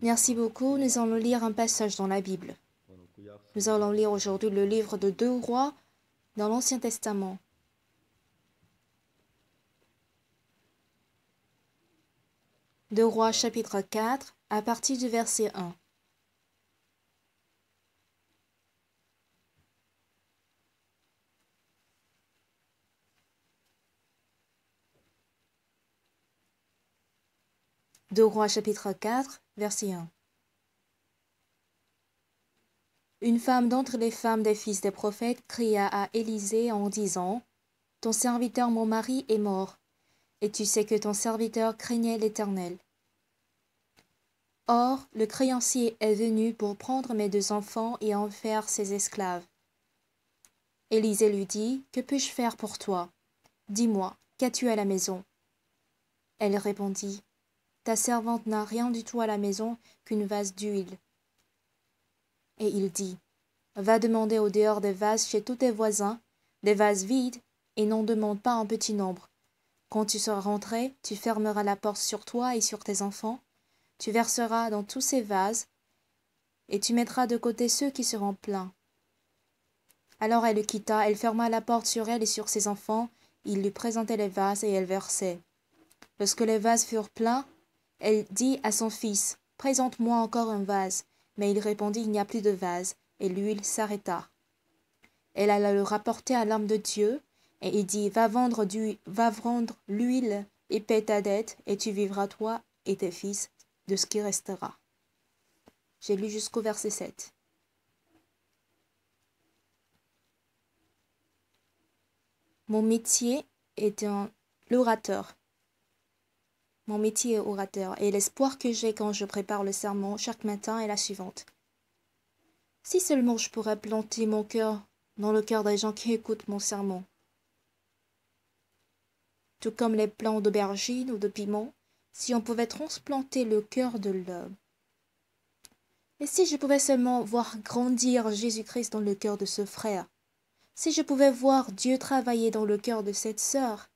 Merci beaucoup. Nous allons lire un passage dans la Bible. Nous allons lire aujourd'hui le livre de 2 Rois dans l'Ancien Testament. Deux Rois chapitre 4 à partir du verset 1. Deux Rois chapitre 4 verset 1. Une femme d'entre les femmes des fils des prophètes cria à Élisée en disant : Ton serviteur mon mari est mort, et tu sais que ton serviteur craignait l'Éternel. Or, le créancier est venu pour prendre mes 2 enfants et en faire ses esclaves. Élisée lui dit : Que puis-je faire pour toi ? Dis-moi, qu'as-tu à la maison ? Elle répondit : Ta servante n'a rien du tout à la maison qu'une vase d'huile. Et il dit : Va demander au dehors des vases chez tous tes voisins, des vases vides, et n'en demande pas un petit nombre. Quand tu seras rentré, tu fermeras la porte sur toi et sur tes enfants, tu verseras dans tous ces vases, et tu mettras de côté ceux qui seront pleins. Alors elle le quitta, elle ferma la porte sur elle et sur ses enfants, il lui présentait les vases et elle versait. Lorsque les vases furent pleins, elle dit à son fils : Présente-moi encore un vase. Mais il répondit : Il n'y a plus de vase, et l'huile s'arrêta. Elle alla le rapporter à l'homme de Dieu, et il dit : Va vendre l'huile et paie ta dette, et tu vivras toi et tes fils de ce qui restera. J'ai lu jusqu'au verset 7. Mon métier est l'orateur. Mon métier est orateur, et l'espoir que j'ai quand je prépare le sermon chaque matin est la suivante. Si seulement je pourrais planter mon cœur dans le cœur des gens qui écoutent mon sermon. Tout comme les plants d'aubergine ou de piment, si on pouvait transplanter le cœur de l'homme. Et si je pouvais seulement voir grandir Jésus-Christ dans le cœur de ce frère, si je pouvais voir Dieu travailler dans le cœur de cette sœur,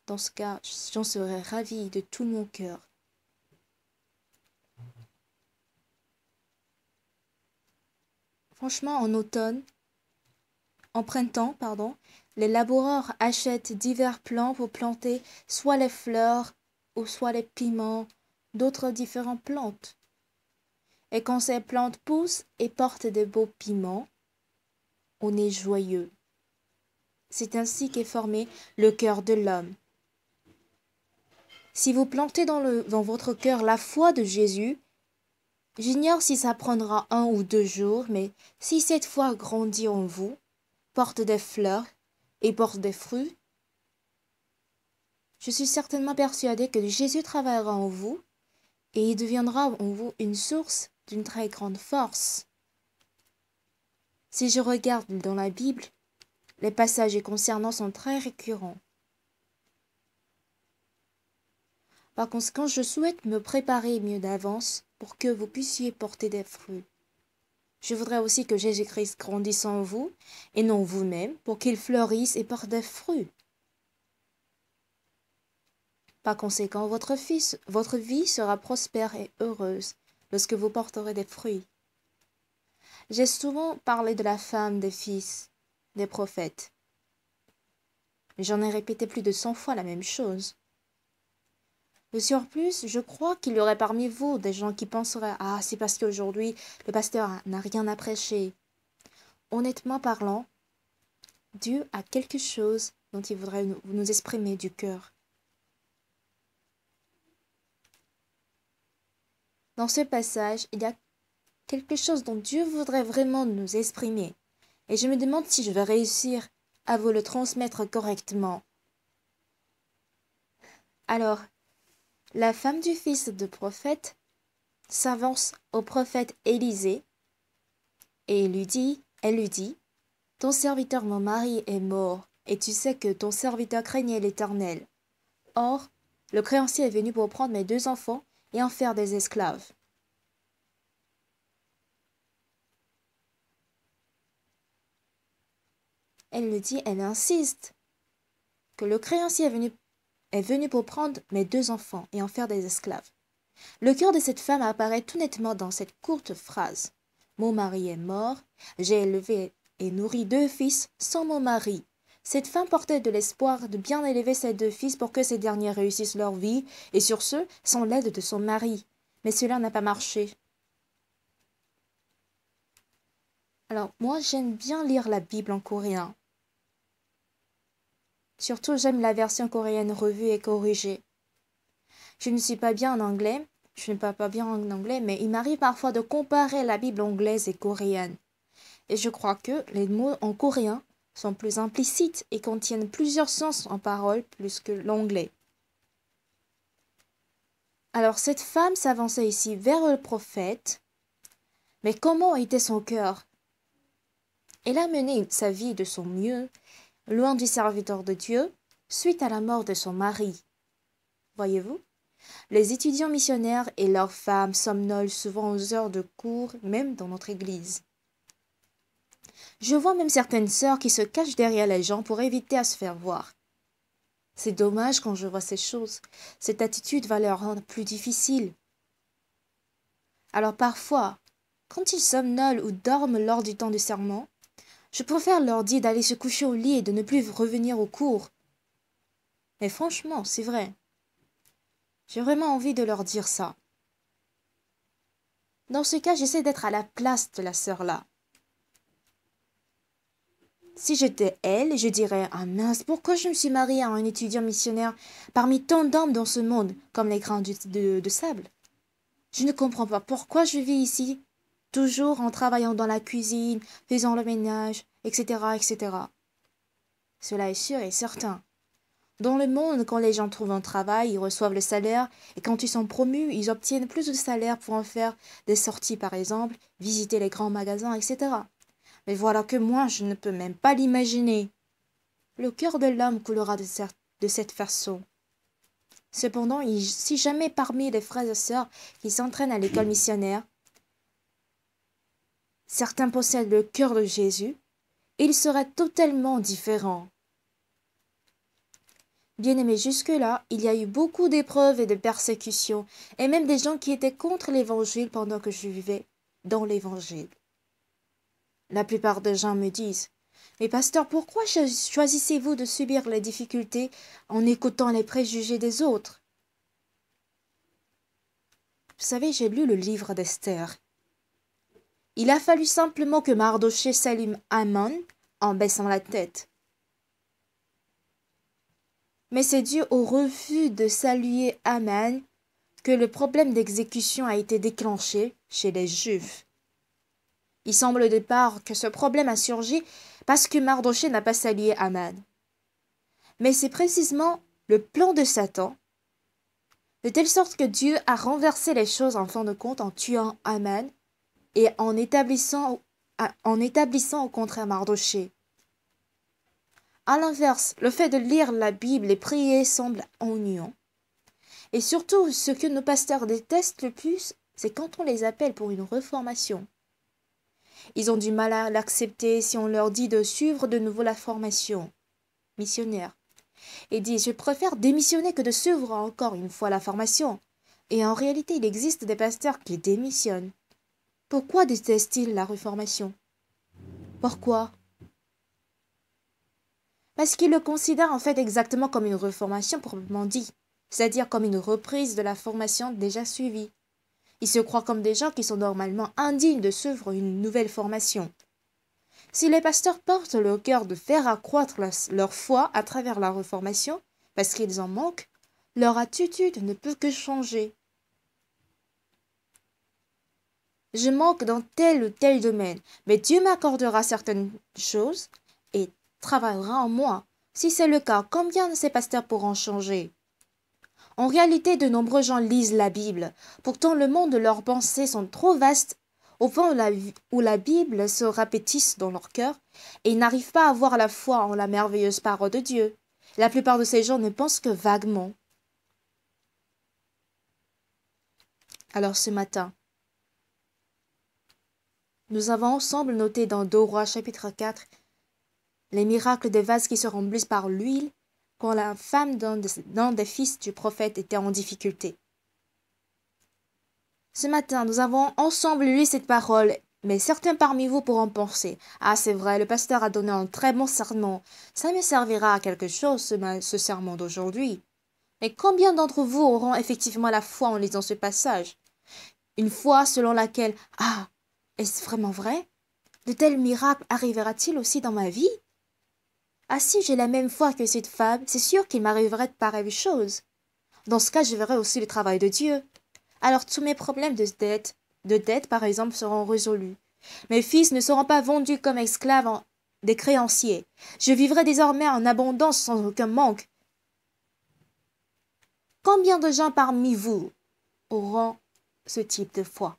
dans ce cas, j'en serais ravie de tout mon cœur. Franchement, en printemps, les laboureurs achètent divers plants pour planter soit les fleurs ou soit les piments, d'autres différentes plantes. Et quand ces plantes poussent et portent de beaux piments, on est joyeux. C'est ainsi qu'est formé le cœur de l'homme. Si vous plantez dans votre cœur la foi de Jésus, j'ignore si ça prendra 1 ou 2 jours, mais si cette foi grandit en vous, porte des fleurs et porte des fruits, je suis certainement persuadée que Jésus travaillera en vous et il deviendra en vous une source d'une très grande force. Si je regarde dans la Bible, les passages y concernant sont très récurrents. Par conséquent, je souhaite me préparer mieux d'avance pour que vous puissiez porter des fruits. Je voudrais aussi que Jésus-Christ grandisse en vous et non vous-même pour qu'il fleurisse et porte des fruits. Par conséquent, votre vie sera prospère et heureuse lorsque vous porterez des fruits. J'ai souvent parlé de la femme des fils des prophètes. J'en ai répété plus de 100 fois la même chose. De surplus, je crois qu'il y aurait parmi vous des gens qui penseraient « Ah, c'est parce qu'aujourd'hui, le pasteur n'a rien à prêcher. » Honnêtement parlant, Dieu a quelque chose dont il voudrait nous exprimer du cœur. Dans ce passage, il y a quelque chose dont Dieu voudrait vraiment nous exprimer. Et je me demande si je vais réussir à vous le transmettre correctement. Alors, la femme du fils de prophète s'avance au prophète Élisée et elle lui dit, Ton serviteur mon mari est mort, et tu sais que ton serviteur craignait l'Éternel. Or, le créancier est venu pour prendre mes 2 enfants et en faire des esclaves. Elle insiste que le créancier est venu pour prendre mes 2 enfants et en faire des esclaves. Le cœur de cette femme apparaît tout nettement dans cette courte phrase. Mon mari est mort, j'ai élevé et nourri 2 fils sans mon mari. Cette femme portait de l'espoir de bien élever ses 2 fils pour que ces derniers réussissent leur vie, et sur ce, sans l'aide de son mari. Mais cela n'a pas marché. Alors, moi, j'aime bien lire la Bible en coréen. Surtout, j'aime la version coréenne revue et corrigée. Je ne suis pas bien en anglais, je ne parle pas bien en anglais, mais il m'arrive parfois de comparer la Bible anglaise et coréenne. Et je crois que les mots en coréen sont plus implicites et contiennent plusieurs sens en parole plus que l'anglais. Alors cette femme s'avançait ici vers le prophète, mais comment était son cœur? Elle a mené sa vie de son mieux, loin du serviteur de Dieu, suite à la mort de son mari. Voyez-vous? Les étudiants missionnaires et leurs femmes somnolent souvent aux heures de cours, même dans notre église. Je vois même certaines sœurs qui se cachent derrière les gens pour éviter à se faire voir. C'est dommage quand je vois ces choses. Cette attitude va leur rendre plus difficile. Alors parfois, quand ils somnolent ou dorment lors du temps du sermon, je préfère leur dire d'aller se coucher au lit et de ne plus revenir au cours. Mais franchement, c'est vrai. J'ai vraiment envie de leur dire ça. Dans ce cas, j'essaie d'être à la place de la sœur là. Si j'étais elle, je dirais « Ah mince, pourquoi je me suis mariée à un étudiant missionnaire parmi tant d'hommes dans ce monde, comme les grains de sable? Je ne comprends pas pourquoi je vis ici, toujours en travaillant dans la cuisine, faisant le ménage, etc., etc. » Cela est sûr et certain. Dans le monde, quand les gens trouvent un travail, ils reçoivent le salaire, et quand ils sont promus, ils obtiennent plus de salaire pour en faire des sorties par exemple, visiter les grands magasins, etc. Mais voilà que moi, je ne peux même pas l'imaginer. Le cœur de l'homme coulera de cette façon. Cependant, si jamais parmi les frères et sœurs qui s'entraînent à l'école missionnaire, certains possèdent le cœur de Jésus, il serait totalement différent. Bien-aimés, jusque-là, il y a eu beaucoup d'épreuves et de persécutions, et même des gens qui étaient contre l'Évangile pendant que je vivais dans l'Évangile. La plupart des gens me disent « Mais pasteur, pourquoi choisissez-vous de subir les difficultés en écoutant les préjugés des autres ?» Vous savez, j'ai lu le livre d'Esther. Il a fallu simplement que Mardochée salue Haman en baissant la tête. Mais c'est dû au refus de saluer Haman que le problème d'exécution a été déclenché chez les Juifs. Il semble au départ que ce problème a surgi parce que Mardochée n'a pas salué Haman. Mais c'est précisément le plan de Satan, de telle sorte que Dieu a renversé les choses en fin de compte en tuant Haman et en établissant au contraire Mardochée. À l'inverse, le fait de lire la Bible et prier semble ennuyant. Et surtout, ce que nos pasteurs détestent le plus, c'est quand on les appelle pour une reformation. Ils ont du mal à l'accepter si on leur dit de suivre de nouveau la formation missionnaire. Et disent « Je préfère démissionner que de suivre encore une fois la formation. » Et en réalité, il existe des pasteurs qui démissionnent. Pourquoi détestent-ils la reformation? Pourquoi? Parce qu'ils le considèrent en fait exactement comme une reformation proprement dit, c'est-à-dire comme une reprise de la formation déjà suivie. Ils se croient comme des gens qui sont normalement indignes de suivre une nouvelle formation. Si les pasteurs portent le cœur de faire accroître leur foi à travers la reformation, parce qu'ils en manquent, leur attitude ne peut que changer. Je manque dans tel ou tel domaine, mais Dieu m'accordera certaines choses et travaillera en moi. Si c'est le cas, combien de ces pasteurs pourront changer? En réalité, de nombreux gens lisent la Bible. Pourtant, le monde de leurs pensées sont trop vastes au point où la Bible se répétisse dans leur cœur et ils n'arrivent pas à avoir la foi en la merveilleuse parole de Dieu. La plupart de ces gens ne pensent que vaguement. Alors ce matin, nous avons ensemble noté dans 2 Rois chapitre 4 les miracles des vases qui se remplissent par l'huile quand la femme d'un des fils du prophète était en difficulté. Ce matin, nous avons ensemble lu cette parole, mais certains parmi vous pourront penser, ah, c'est vrai, le pasteur a donné un très bon sermon. Ça me servira à quelque chose, ce sermon d'aujourd'hui. Mais combien d'entre vous auront effectivement la foi en lisant ce passage? Une foi selon laquelle, ah, est-ce vraiment vrai? De tels miracles arrivera-t-il aussi dans ma vie? Ah, si j'ai la même foi que cette femme, c'est sûr qu'il m'arriverait de pareilles choses. Dans ce cas, je verrai aussi le travail de Dieu. Alors tous mes problèmes de dette par exemple, seront résolus. Mes fils ne seront pas vendus comme esclaves des créanciers. Je vivrai désormais en abondance sans aucun manque. Combien de gens parmi vous auront ce type de foi?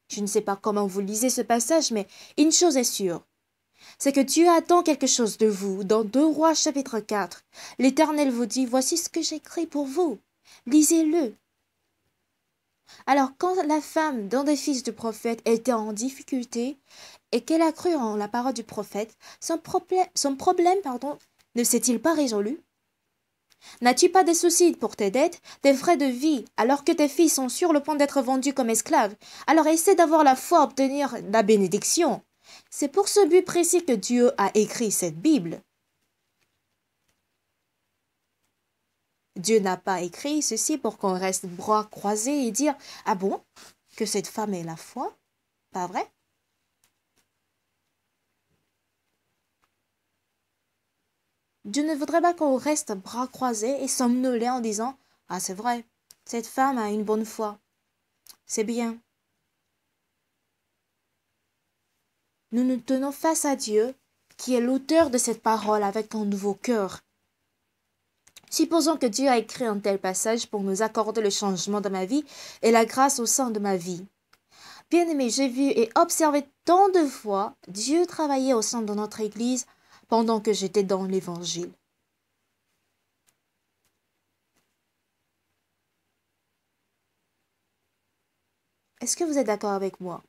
Je ne sais pas comment vous lisez ce passage, mais une chose est sûre, c'est que Dieu attend quelque chose de vous. Dans 2 Rois chapitre 4, l'Éternel vous dit, voici ce que j'écris pour vous. Lisez-le. Alors quand la femme d'un des fils du prophète était en difficulté et qu'elle a cru en la parole du prophète, son problème ne s'est-il pas résolu? N'as-tu pas des soucis pour tes dettes, des frais de vie, alors que tes filles sont sur le point d'être vendues comme esclaves? Alors essaie d'avoir la foi à obtenir la bénédiction. C'est pour ce but précis que Dieu a écrit cette Bible. Dieu n'a pas écrit ceci pour qu'on reste bras croisés et dire « Ah bon, que cette femme ait la foi? Pas vrai ?» Dieu ne voudrait pas qu'on reste bras croisés et somnoler en disant « Ah c'est vrai, cette femme a une bonne foi. C'est bien. » Nous nous tenons face à Dieu, qui est l'auteur de cette parole avec un nouveau cœur. Supposons que Dieu a écrit un tel passage pour nous accorder le changement de ma vie et la grâce au sein de ma vie. Bien-aimé, j'ai vu et observé tant de fois Dieu travailler au sein de notre Église pendant que j'étais dans l'Évangile. Est-ce que vous êtes d'accord avec moi?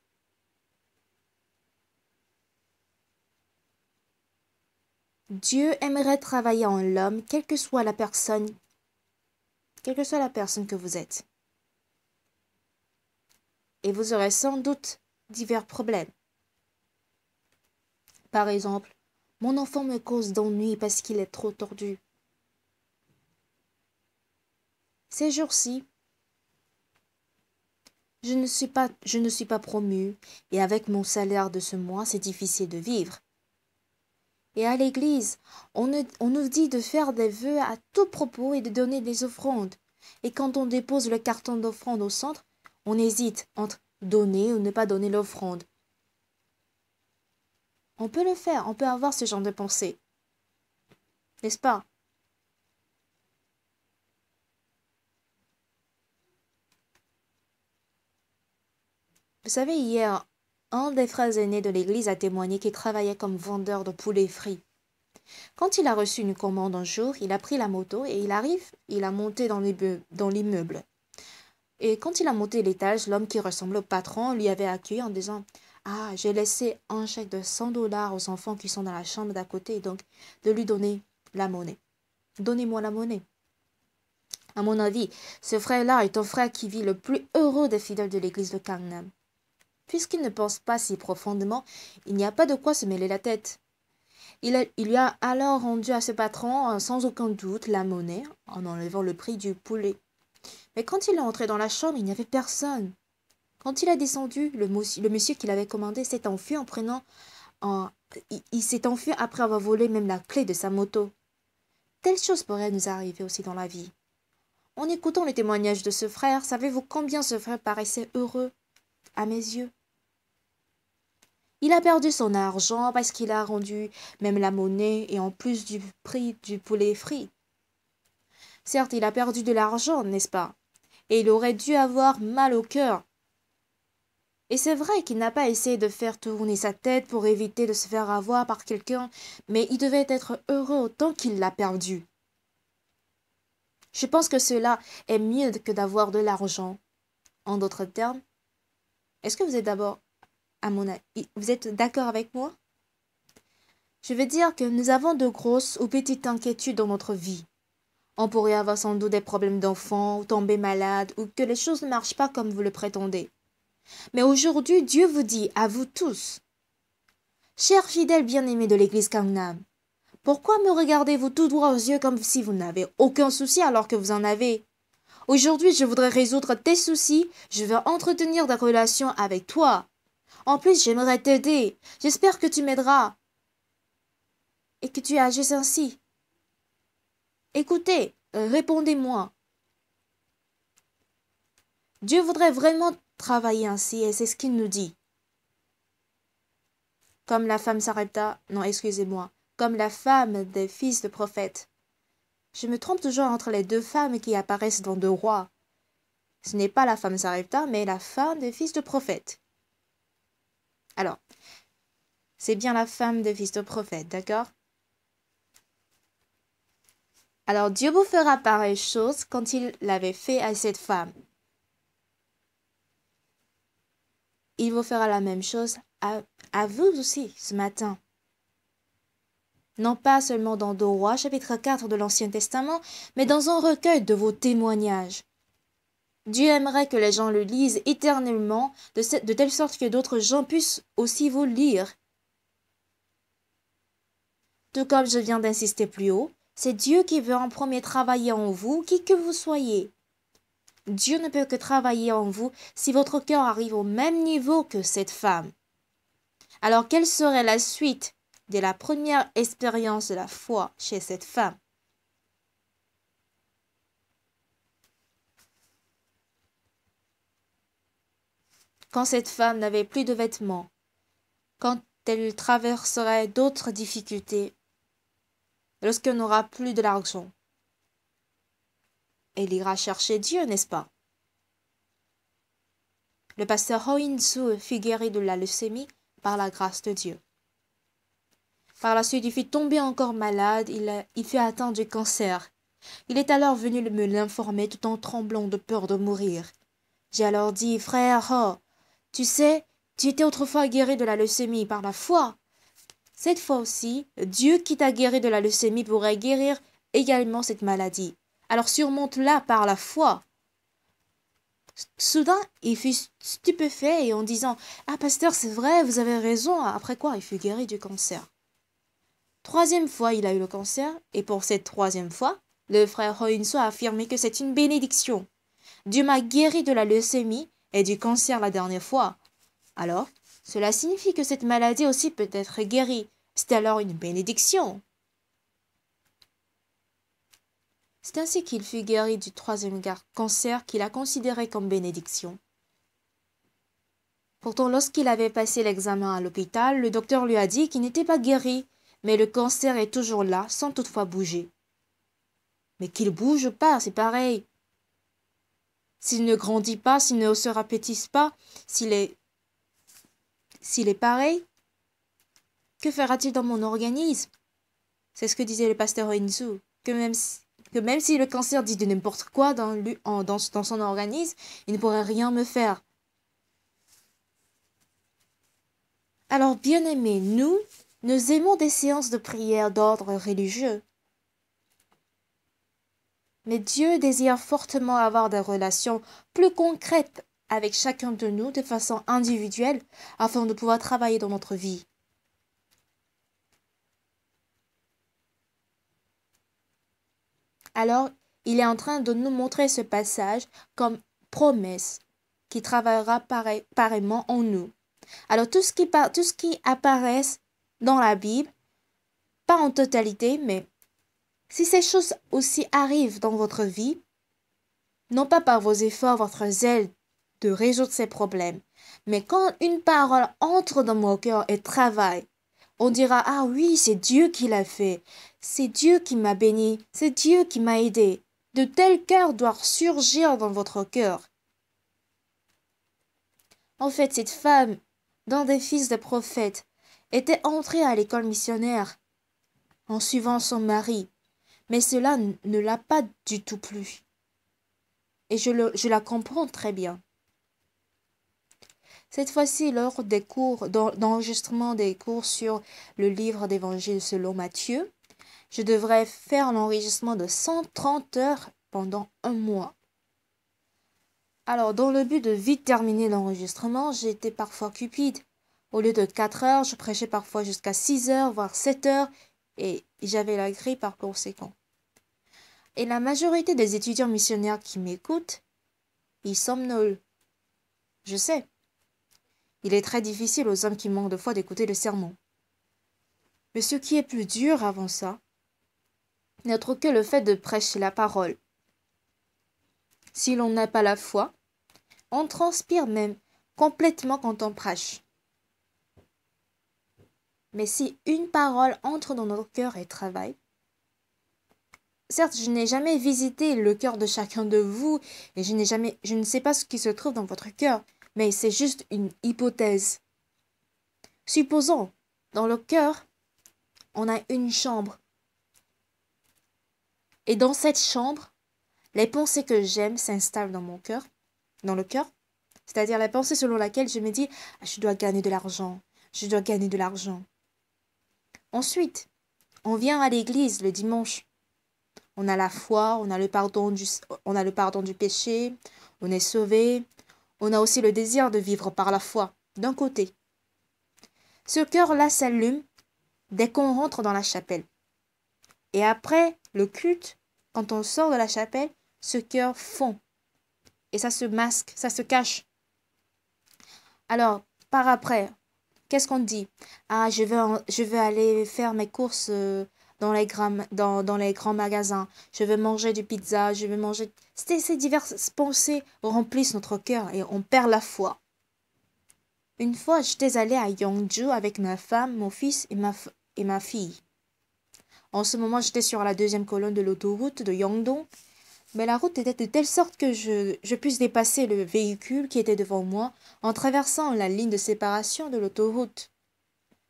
Dieu aimerait travailler en l'homme, quelle que soit la personne que vous êtes. Et vous aurez sans doute divers problèmes. Par exemple, mon enfant me cause d'ennui parce qu'il est trop tordu. Ces jours-ci, je ne suis pas promue et avec mon salaire de ce mois, c'est difficile de vivre. Et à l'église, on nous dit de faire des vœux à tout propos et de donner des offrandes. Et quand on dépose le carton d'offrande au centre, on hésite entre donner ou ne pas donner l'offrande. On peut le faire, on peut avoir ce genre de pensée. N'est-ce pas? Vous savez, hier, un des frères aînés de l'église a témoigné qu'il travaillait comme vendeur de poulets frits. Quand il a reçu une commande un jour, il a pris la moto et il a monté dans l'immeuble. Et quand il a monté l'étage, l'homme qui ressemblait au patron lui avait accueilli en disant « Ah, j'ai laissé un chèque de 100 $ aux enfants qui sont dans la chambre d'à côté, donc de lui donner la monnaie. Donnez-moi la monnaie. » À mon avis, ce frère-là est un frère qui vit le plus heureux des fidèles de l'église de Gangnam. Puisqu'il ne pense pas si profondément, il n'y a pas de quoi se mêler la tête. Il lui a alors rendu à ce patron, sans aucun doute, la monnaie, en enlevant le prix du poulet. Mais quand il est entré dans la chambre, il n'y avait personne. Quand il a descendu, le monsieur qui l'avait commandé s'est enfui en prenant il s'est enfui après avoir volé même la clé de sa moto. Telle chose pourrait nous arriver aussi dans la vie. En écoutant le témoignage de ce frère, savez-vous combien ce frère paraissait heureux à mes yeux? Il a perdu son argent parce qu'il a rendu même la monnaie et en plus du prix du poulet frit. Certes, il a perdu de l'argent, n'est-ce pas? Et il aurait dû avoir mal au cœur. Et c'est vrai qu'il n'a pas essayé de faire tourner sa tête pour éviter de se faire avoir par quelqu'un, mais il devait être heureux autant qu'il l'a perdu. Je pense que cela est mieux que d'avoir de l'argent. En d'autres termes, est-ce que vous êtes d'abord, à mon avis, vous êtes d'accord avec moi? Je veux dire que nous avons de grosses ou petites inquiétudes dans notre vie. On pourrait avoir sans doute des problèmes d'enfants, ou tomber malade, ou que les choses ne marchent pas comme vous le prétendez. Mais aujourd'hui, Dieu vous dit, à vous tous, chers fidèles bien-aimés de l'Église Gangnam, pourquoi me regardez-vous tout droit aux yeux comme si vous n'avez aucun souci alors que vous en avez? Aujourd'hui, je voudrais résoudre tes soucis, je veux entretenir des relations avec toi. En plus, j'aimerais t'aider. J'espère que tu m'aideras et que tu agisses ainsi. Écoutez, répondez-moi. Dieu voudrait vraiment travailler ainsi et c'est ce qu'il nous dit. Comme la femme Sarepta, non, excusez-moi, comme la femme des fils de prophètes. Je me trompe toujours entre les deux femmes qui apparaissent dans Deux Rois. Ce n'est pas la femme Sarepta, mais la femme des fils de prophètes. Alors, c'est bien la femme des fils de prophètes, d'accord? Alors Dieu vous fera pareille chose quand il l'avait fait à cette femme. Il vous fera la même chose à vous aussi ce matin. Non pas seulement dans Deux Rois, chapitre 4 de l'Ancien Testament, mais dans un recueil de vos témoignages. Dieu aimerait que les gens le lisent éternellement, de telle sorte que d'autres gens puissent aussi vous lire. Tout comme je viens d'insister plus haut, c'est Dieu qui veut en premier travailler en vous, qui que vous soyez. Dieu ne peut que travailler en vous si votre cœur arrive au même niveau que cette femme. Alors quelle serait la suite de la première expérience de la foi chez cette femme? Quand cette femme n'avait plus de vêtements, quand elle traverserait d'autres difficultés, lorsqu'elle n'aura plus de l'argent, elle ira chercher Dieu, n'est-ce pas? Le pasteur Ho In-soo fut guéri de la leucémie par la grâce de Dieu. Par la suite, il fut tombé encore malade, il fut atteint du cancer. Il est alors venu me l'informer tout en tremblant de peur de mourir. J'ai alors dit, frère Ho, tu sais, tu étais autrefois guéri de la leucémie par la foi. Cette fois aussi, Dieu qui t'a guéri de la leucémie pourrait guérir également cette maladie. Alors surmonte-la par la foi. Soudain, il fut stupéfait et en disant « Ah, pasteur, c'est vrai, vous avez raison. » Après quoi, il fut guéri du cancer. Troisième fois, il a eu le cancer et pour cette troisième fois, le frère Ho In-soo a affirmé que c'est une bénédiction. Dieu m'a guéri de la leucémie et du cancer la dernière fois. Alors, cela signifie que cette maladie aussi peut être guérie. C'est alors une bénédiction. C'est ainsi qu'il fut guéri du troisième cancer qu'il a considéré comme bénédiction. Pourtant, lorsqu'il avait passé l'examen à l'hôpital, le docteur lui a dit qu'il n'était pas guéri, mais le cancer est toujours là, sans toutefois bouger. Mais qu'il bouge pas, c'est pareil. S'il ne grandit pas, s'il ne se rapétisse pas, s'il est pareil, que fera-t-il dans mon organisme? C'est ce que disait le pasteur In-soo, que même si le cancer dit de n'importe quoi dans son organisme, il ne pourrait rien me faire. Alors, bien-aimés, nous aimons des séances de prière d'ordre religieux. Mais Dieu désire fortement avoir des relations plus concrètes avec chacun de nous de façon individuelle afin de pouvoir travailler dans notre vie. Alors, il est en train de nous montrer ce passage comme promesse qui travaillera pareillement en nous. Alors, tout ce qui apparaît dans la Bible, pas en totalité, mais si ces choses aussi arrivent dans votre vie, non pas par vos efforts, votre zèle de résoudre ces problèmes, mais quand une parole entre dans mon cœur et travaille, on dira, ah oui, c'est Dieu qui l'a fait, c'est Dieu qui m'a béni, c'est Dieu qui m'a aidé. De tels cœurs doivent surgir dans votre cœur. En fait, cette femme, dans des fils de prophètes, était entrée à l'école missionnaire en suivant son mari, mais cela ne l'a pas du tout plu. Et je la comprends très bien. Cette fois-ci, lors des cours, d'enregistrement des cours sur le livre d'Évangile selon Matthieu, Je devrais faire l'enregistrement de 130 heures pendant un mois. Alors, dans le but de vite terminer l'enregistrement, j'étais parfois cupide. Au lieu de 4 heures, je prêchais parfois jusqu'à 6 heures, voire 7 heures, et j'avais la grille par conséquent. Et la majorité des étudiants missionnaires qui m'écoutent, ils somnolent. Je sais. Il est très difficile aux hommes qui manquent de foi d'écouter le sermon. Mais ce qui est plus dur avant ça, n'est autre que le fait de prêcher la parole. Si l'on n'a pas la foi, on transpire même complètement quand on prêche. Mais si une parole entre dans notre cœur et travaille, certes, je n'ai jamais visité le cœur de chacun de vous et je ne sais pas ce qui se trouve dans votre cœur, mais c'est juste une hypothèse. Supposons, dans le cœur, on a une chambre. Et dans cette chambre, les pensées que j'aime s'installent dans mon cœur, dans le cœur. C'est-à-dire la pensée selon laquelle je me dis « je dois gagner de l'argent, je dois gagner de l'argent ». Ensuite, on vient à l'église le dimanche. On a la foi, on a le pardon du péché, on est sauvé. On a aussi le désir de vivre par la foi, d'un côté. Ce cœur-là s'allume dès qu'on rentre dans la chapelle. Et après le culte, quand on sort de la chapelle, ce cœur fond. Et ça se masque, ça se cache. Alors, par après, qu'est-ce qu'on dit? Ah, je vais aller faire mes courses dans les grands magasins. Je vais manger du pizza, je vais manger... Ces diverses pensées remplissent notre cœur et on perd la foi. Une fois, j'étais allée à Yeongju avec ma femme, mon fils et ma fille. En ce moment, j'étais sur la deuxième colonne de l'autoroute de Yeongdong. Mais la route était de telle sorte que je puisse dépasser le véhicule qui était devant moi en traversant la ligne de séparation de l'autoroute.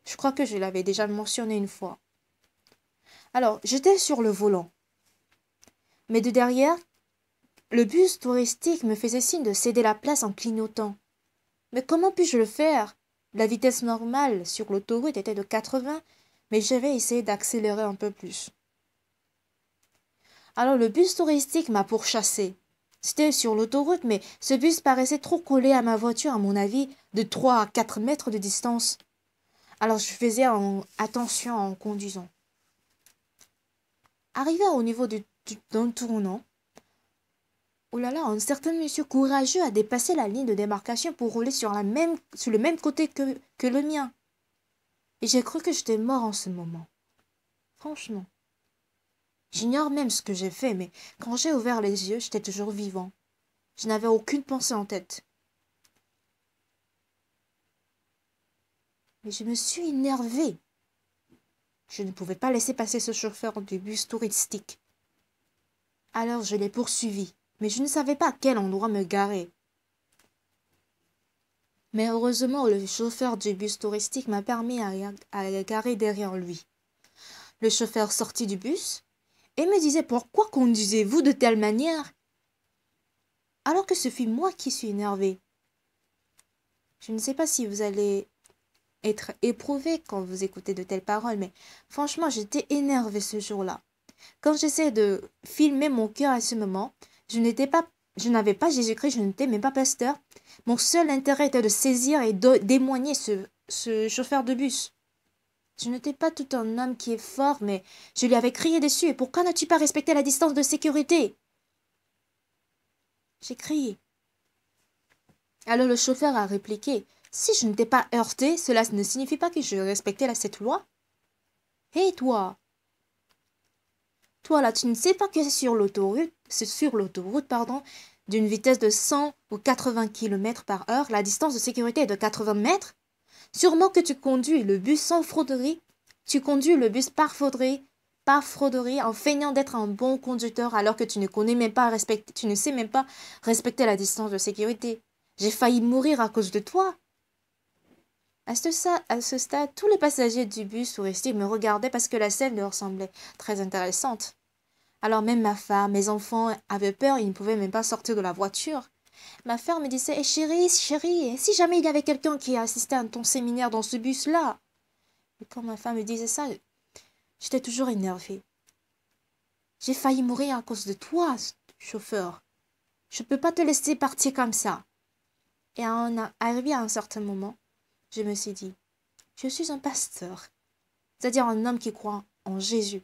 Je crois que je l'avais déjà mentionné une fois. Alors, j'étais sur le volant. Mais de derrière, le bus touristique me faisait signe de céder la place en clignotant. Mais comment puis-je le faire? La vitesse normale sur l'autoroute était de 80, mais j'avais essayé d'accélérer un peu plus. Alors le bus touristique m'a pourchassé. C'était sur l'autoroute, mais ce bus paraissait trop collé à ma voiture, à mon avis, de 3 à 4 mètres de distance. Alors je faisais attention en conduisant. Arrivé au niveau d'un tournant, oh là là, un certain monsieur courageux a dépassé la ligne de démarcation pour rouler sur le même côté que le mien. Et j'ai cru que j'étais mort en ce moment. Franchement. J'ignore même ce que j'ai fait, mais quand j'ai ouvert les yeux, j'étais toujours vivant. Je n'avais aucune pensée en tête. Mais je me suis énervée. Je ne pouvais pas laisser passer ce chauffeur du bus touristique. Alors je l'ai poursuivi, mais je ne savais pas à quel endroit me garer. Mais heureusement, le chauffeur du bus touristique m'a permis à garer derrière lui. Le chauffeur sortit du bus et me disait « Pourquoi conduisez-vous de telle manière ?» alors que ce fut moi qui suis énervée. Je ne sais pas si vous allez être éprouvé quand vous écoutez de telles paroles, mais franchement, j'étais énervée ce jour-là. Quand j'essayais de filmer mon cœur à ce moment, je n'avais pas Jésus-Christ, je n'étais même pas pasteur. Mon seul intérêt était de saisir et d'émoigner ce chauffeur de bus. Je n'étais pas tout un homme qui est fort, mais je lui avais crié dessus. Et pourquoi n'as-tu pas respecté la distance de sécurité? J'ai crié. Alors le chauffeur a répliqué. Si je ne t'ai pas heurté, cela ne signifie pas que je respectais cette loi. Hé toi! Toi là, tu ne sais pas que c'est sur l'autoroute, d'une vitesse de 100 ou 80 km par heure, la distance de sécurité est de 80 mètres? Sûrement que tu conduis le bus sans frauderie. Tu conduis le bus par frauderie, en feignant d'être un bon conducteur alors que tu ne sais même pas respecter la distance de sécurité. J'ai failli mourir à cause de toi. À ce stade, tous les passagers du bus touristique me regardaient parce que la scène leur semblait très intéressante. Alors même ma femme, mes enfants avaient peur, ils ne pouvaient même pas sortir de la voiture. Ma femme me disait « Chérie, si jamais il y avait quelqu'un qui assistait à ton séminaire dans ce bus-là ?» Et quand ma femme me disait ça, j'étais toujours énervée. J'ai failli mourir à cause de toi, chauffeur. Je ne peux pas te laisser partir comme ça. » Et arrivé à un certain moment, je me suis dit, je suis un pasteur, c'est-à-dire un homme qui croit en Jésus.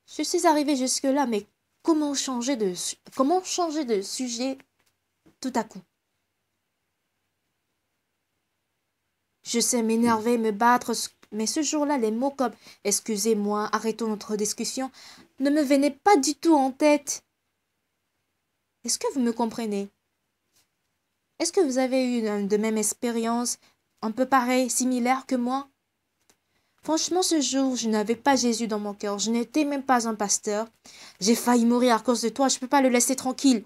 Je suis arrivé jusque-là, mais comment changer de sujet tout à coup? Je sais m'énerver, me battre, mais ce jour-là, les mots comme excusez-moi, arrêtons notre discussion ne me venaient pas du tout en tête. Est-ce que vous me comprenez? Est-ce que vous avez eu de même expérience, un peu pareille, similaire que moi? Franchement, ce jour, je n'avais pas Jésus dans mon cœur. Je n'étais même pas un pasteur. J'ai failli mourir à cause de toi. Je ne peux pas le laisser tranquille.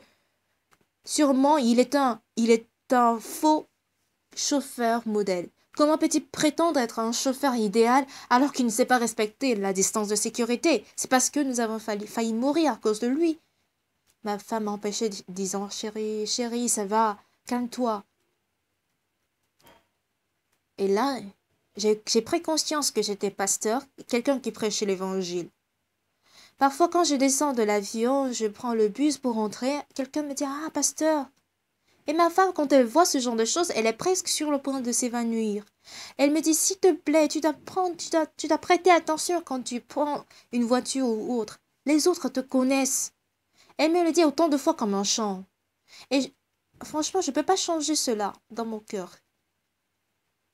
Sûrement, il est un faux chauffeur modèle. Comment peut-il prétendre être un chauffeur idéal alors qu'il ne sait pas respecter la distance de sécurité? C'est parce que nous avons failli mourir à cause de lui. Ma femme m'a empêché, disant, chérie, chérie, ça va, calme-toi. Et là, j'ai pris conscience que j'étais pasteur, quelqu'un qui prêchait l'évangile. Parfois, quand je descends de l'avion, je prends le bus pour rentrer, quelqu'un me dit « Ah, pasteur !» Et ma femme, quand elle voit ce genre de choses, elle est presque sur le point de s'évanouir. Elle me dit « S'il te plaît, tu dois prêter attention quand tu prends une voiture ou autre. Les autres te connaissent. » Elle me le dit autant de fois comme un chant. Et franchement, je ne peux pas changer cela dans mon cœur.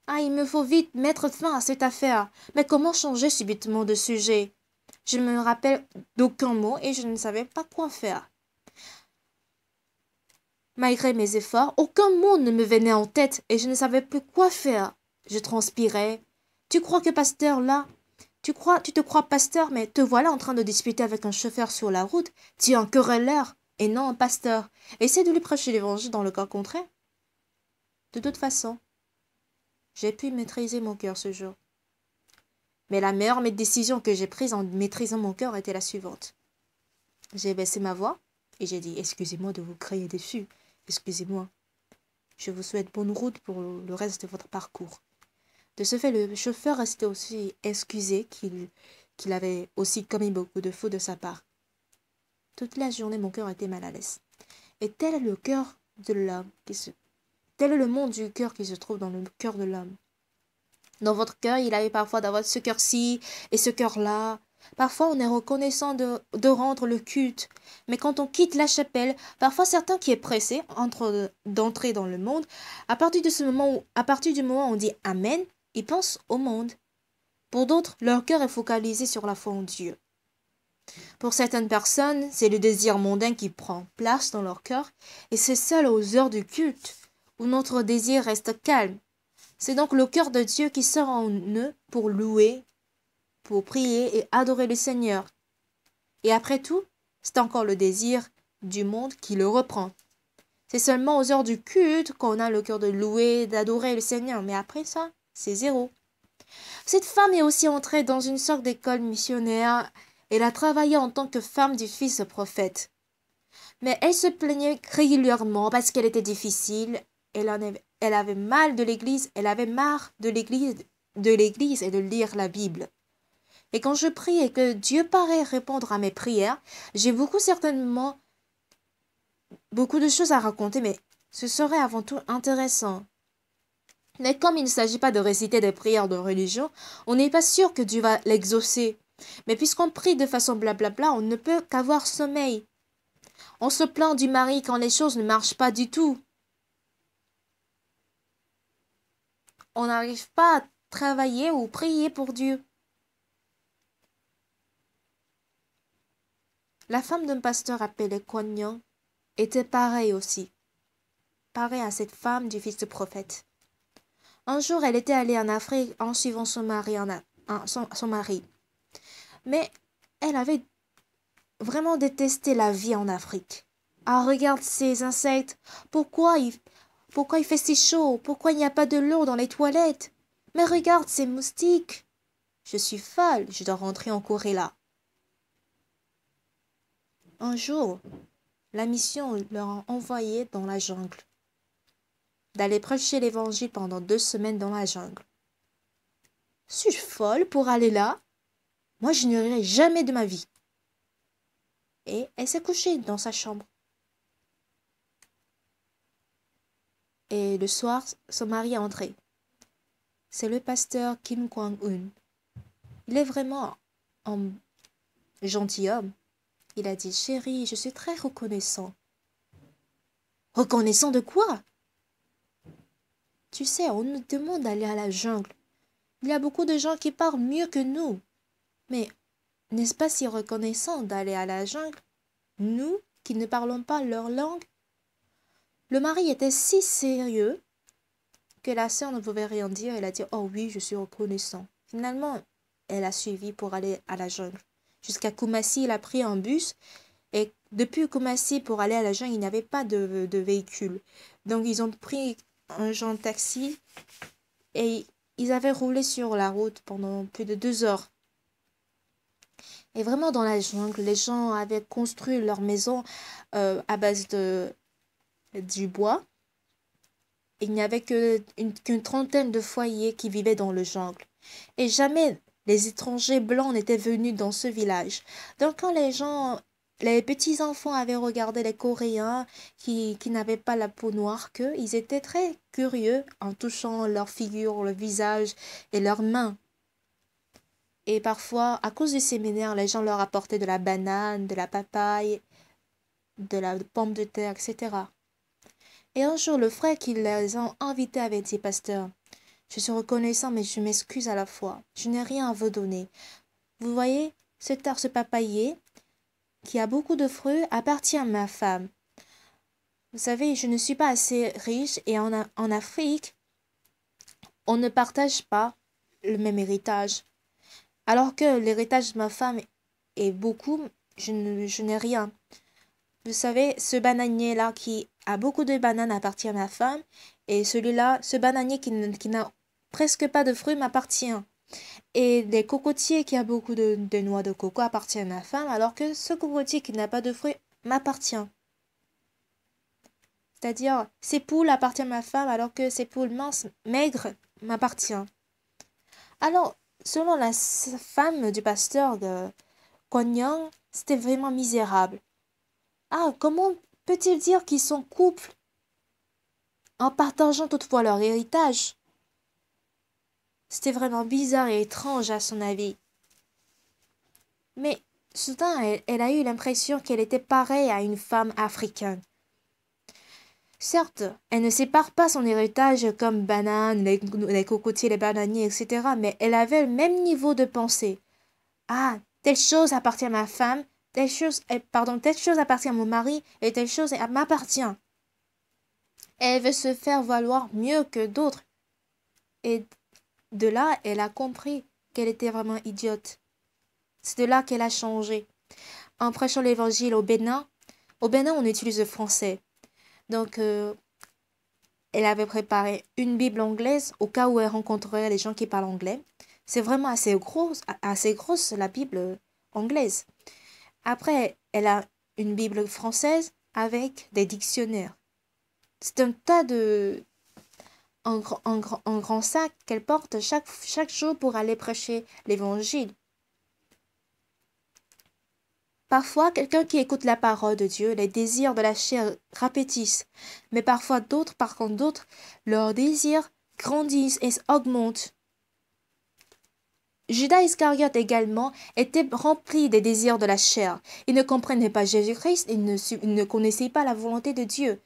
Ah, il me faut vite mettre fin à cette affaire. Mais comment changer subitement de sujet? Je ne me rappelle d'aucun mot et je ne savais pas quoi faire. Malgré mes efforts, aucun mot ne me venait en tête et je ne savais plus quoi faire. Je transpirais. Tu crois que pasteur là? Tu te crois pasteur, mais te voilà en train de discuter avec un chauffeur sur la route. Tu es un querelleur et non un pasteur. Essaie de lui prêcher l'évangile dans le cas contraire. De toute façon, j'ai pu maîtriser mon cœur ce jour. Mais la meilleure décision que j'ai prise en maîtrisant mon cœur était la suivante. J'ai baissé ma voix et j'ai dit « Excusez-moi de vous crier dessus. Excusez-moi. Je vous souhaite bonne route pour le reste de votre parcours. » De ce fait, le chauffeur restait aussi excusé qu'il avait aussi commis beaucoup de fautes de sa part. Toute la journée, mon cœur était mal à l'aise. Et tel est le cœur de l'homme tel est le monde du cœur qui se trouve dans le cœur de l'homme. Dans votre cœur, il arrive parfois d'avoir ce cœur-ci et ce cœur-là. Parfois, on est reconnaissant de rendre le culte. Mais quand on quitte la chapelle, parfois certains qui est pressé d'entrer dans le monde, à partir du moment où on dit Amen, ils pensent au monde. Pour d'autres, leur cœur est focalisé sur la foi en Dieu. Pour certaines personnes, c'est le désir mondain qui prend place dans leur cœur, et c'est seul aux heures du culte où notre désir reste calme. C'est donc le cœur de Dieu qui sort en eux pour louer, pour prier et adorer le Seigneur. Et après tout, c'est encore le désir du monde qui le reprend. C'est seulement aux heures du culte qu'on a le cœur de louer, d'adorer le Seigneur, mais après ça, c'est zéro. Cette femme est aussi entrée dans une sorte d'école missionnaire. Elle a travaillé en tant que femme du fils de prophète. Mais elle se plaignait régulièrement parce qu'elle était difficile. Elle avait mal de l'église, elle avait marre de l'église et de lire la Bible. Et quand je prie et que Dieu paraît répondre à mes prières, j'ai certainement beaucoup de choses à raconter, mais ce serait avant tout intéressant. Mais comme il ne s'agit pas de réciter des prières de religion, on n'est pas sûr que Dieu va l'exaucer. Mais puisqu'on prie de façon blablabla, on ne peut qu'avoir sommeil. On se plaint du mari quand les choses ne marchent pas du tout. On n'arrive pas à travailler ou prier pour Dieu. La femme d'un pasteur appelé Kuan était pareille aussi. Pareille à cette femme du fils de prophète. Un jour, elle était allée en Afrique en suivant son mari. Mais elle avait vraiment détesté la vie en Afrique. Ah, regarde ces insectes. Pourquoi il fait si chaud? Pourquoi il n'y a pas de l'eau dans les toilettes? Mais regarde ces moustiques. Je suis folle, je dois rentrer en Corée là. Un jour, la mission leur a envoyé dans la jungle, d'aller prêcher l'évangile pendant 2 semaines dans la jungle. Suis-je folle pour aller là? Moi, je n'irai jamais de ma vie. et elle s'est couchée dans sa chambre. Et le soir, son mari est entré. C'est le pasteur Kim Kwang-eun. Il est vraiment un gentilhomme. Il a dit, chérie, je suis très reconnaissant. Reconnaissant de quoi? Tu sais, on nous demande d'aller à la jungle. Il y a beaucoup de gens qui parlent mieux que nous. Mais n'est-ce pas si reconnaissant d'aller à la jungle? Nous, qui ne parlons pas leur langue? Le mari était si sérieux que la sœur ne pouvait rien dire. Elle a dit, oh oui, je suis reconnaissant. Finalement, elle a suivi pour aller à la jungle. Jusqu'à Kumasi, il a pris un bus. Et depuis Kumasi, pour aller à la jungle, il n'y avait pas de véhicule. Donc, ils ont pris un genre de taxi et ils avaient roulé sur la route pendant plus de 2 heures. Et vraiment, dans la jungle, les gens avaient construit leur maison à base du bois. Il n'y avait qu'une trentaine de foyers qui vivaient dans le jungle. Et jamais les étrangers blancs n'étaient venus dans ce village. Donc quand les petits-enfants avaient regardé les Coréens qui n'avaient pas la peau noire qu'eux, ils étaient très curieux en touchant leur figure, le visage et leurs mains. Et parfois, à cause du séminaire, les gens leur apportaient de la banane, de la papaye, de la pomme de terre, etc. Et un jour, le frère qui les a invités avait dit, pasteur, je suis reconnaissant, mais je m'excuse à la fois. Je n'ai rien à vous donner. Vous voyez, ce papayer, qui a beaucoup de fruits, appartient à ma femme. Vous savez, je ne suis pas assez riche et en Afrique, on ne partage pas le même héritage. Alors que l'héritage de ma femme est beaucoup, je n'ai rien. Vous savez, ce bananier-là qui a beaucoup de bananes appartient à ma femme. Et celui-là, ce bananier qui n'a presque pas de fruits m'appartient. Et les cocotiers qui a beaucoup de noix de coco appartiennent à ma femme. Alors que ce cocotier qui n'a pas de fruits m'appartient. C'est-à-dire, ces poules appartiennent à ma femme alors que ces poules minces, maigres, m'appartiennent. Alors, selon la femme du pasteur Kwon Young, c'était vraiment misérable. Ah, comment peut-il dire qu'ils sont couple en partageant toutefois leur héritage? C'était vraiment bizarre et étrange à son avis. Mais soudain, elle a eu l'impression qu'elle était pareille à une femme africaine. Certes, elle ne sépare pas son héritage comme bananes, les cocotiers, les bananiers, etc. Mais elle avait le même niveau de pensée. Ah, telle chose appartient à ma femme, telle chose appartient à mon mari, et telle chose m'appartient. Elle veut se faire valoir mieux que d'autres. Et de là, elle a compris qu'elle était vraiment idiote. C'est de là qu'elle a changé. En prêchant l'évangile au Bénin, on utilise le français. Donc, elle avait préparé une Bible anglaise au cas où elle rencontrerait les gens qui parlent anglais. C'est vraiment assez grosse la Bible anglaise. Après, elle a une Bible française avec des dictionnaires. C'est un tas un grand sac qu'elle porte chaque jour pour aller prêcher l'évangile. Parfois, quelqu'un qui écoute la parole de Dieu, les désirs de la chair rapétissent, mais parfois d'autres, leurs désirs grandissent et augmentent. Judas Iscariote également était rempli des désirs de la chair. Il ne comprenait pas Jésus-Christ, il ne connaissait pas la volonté de Dieu.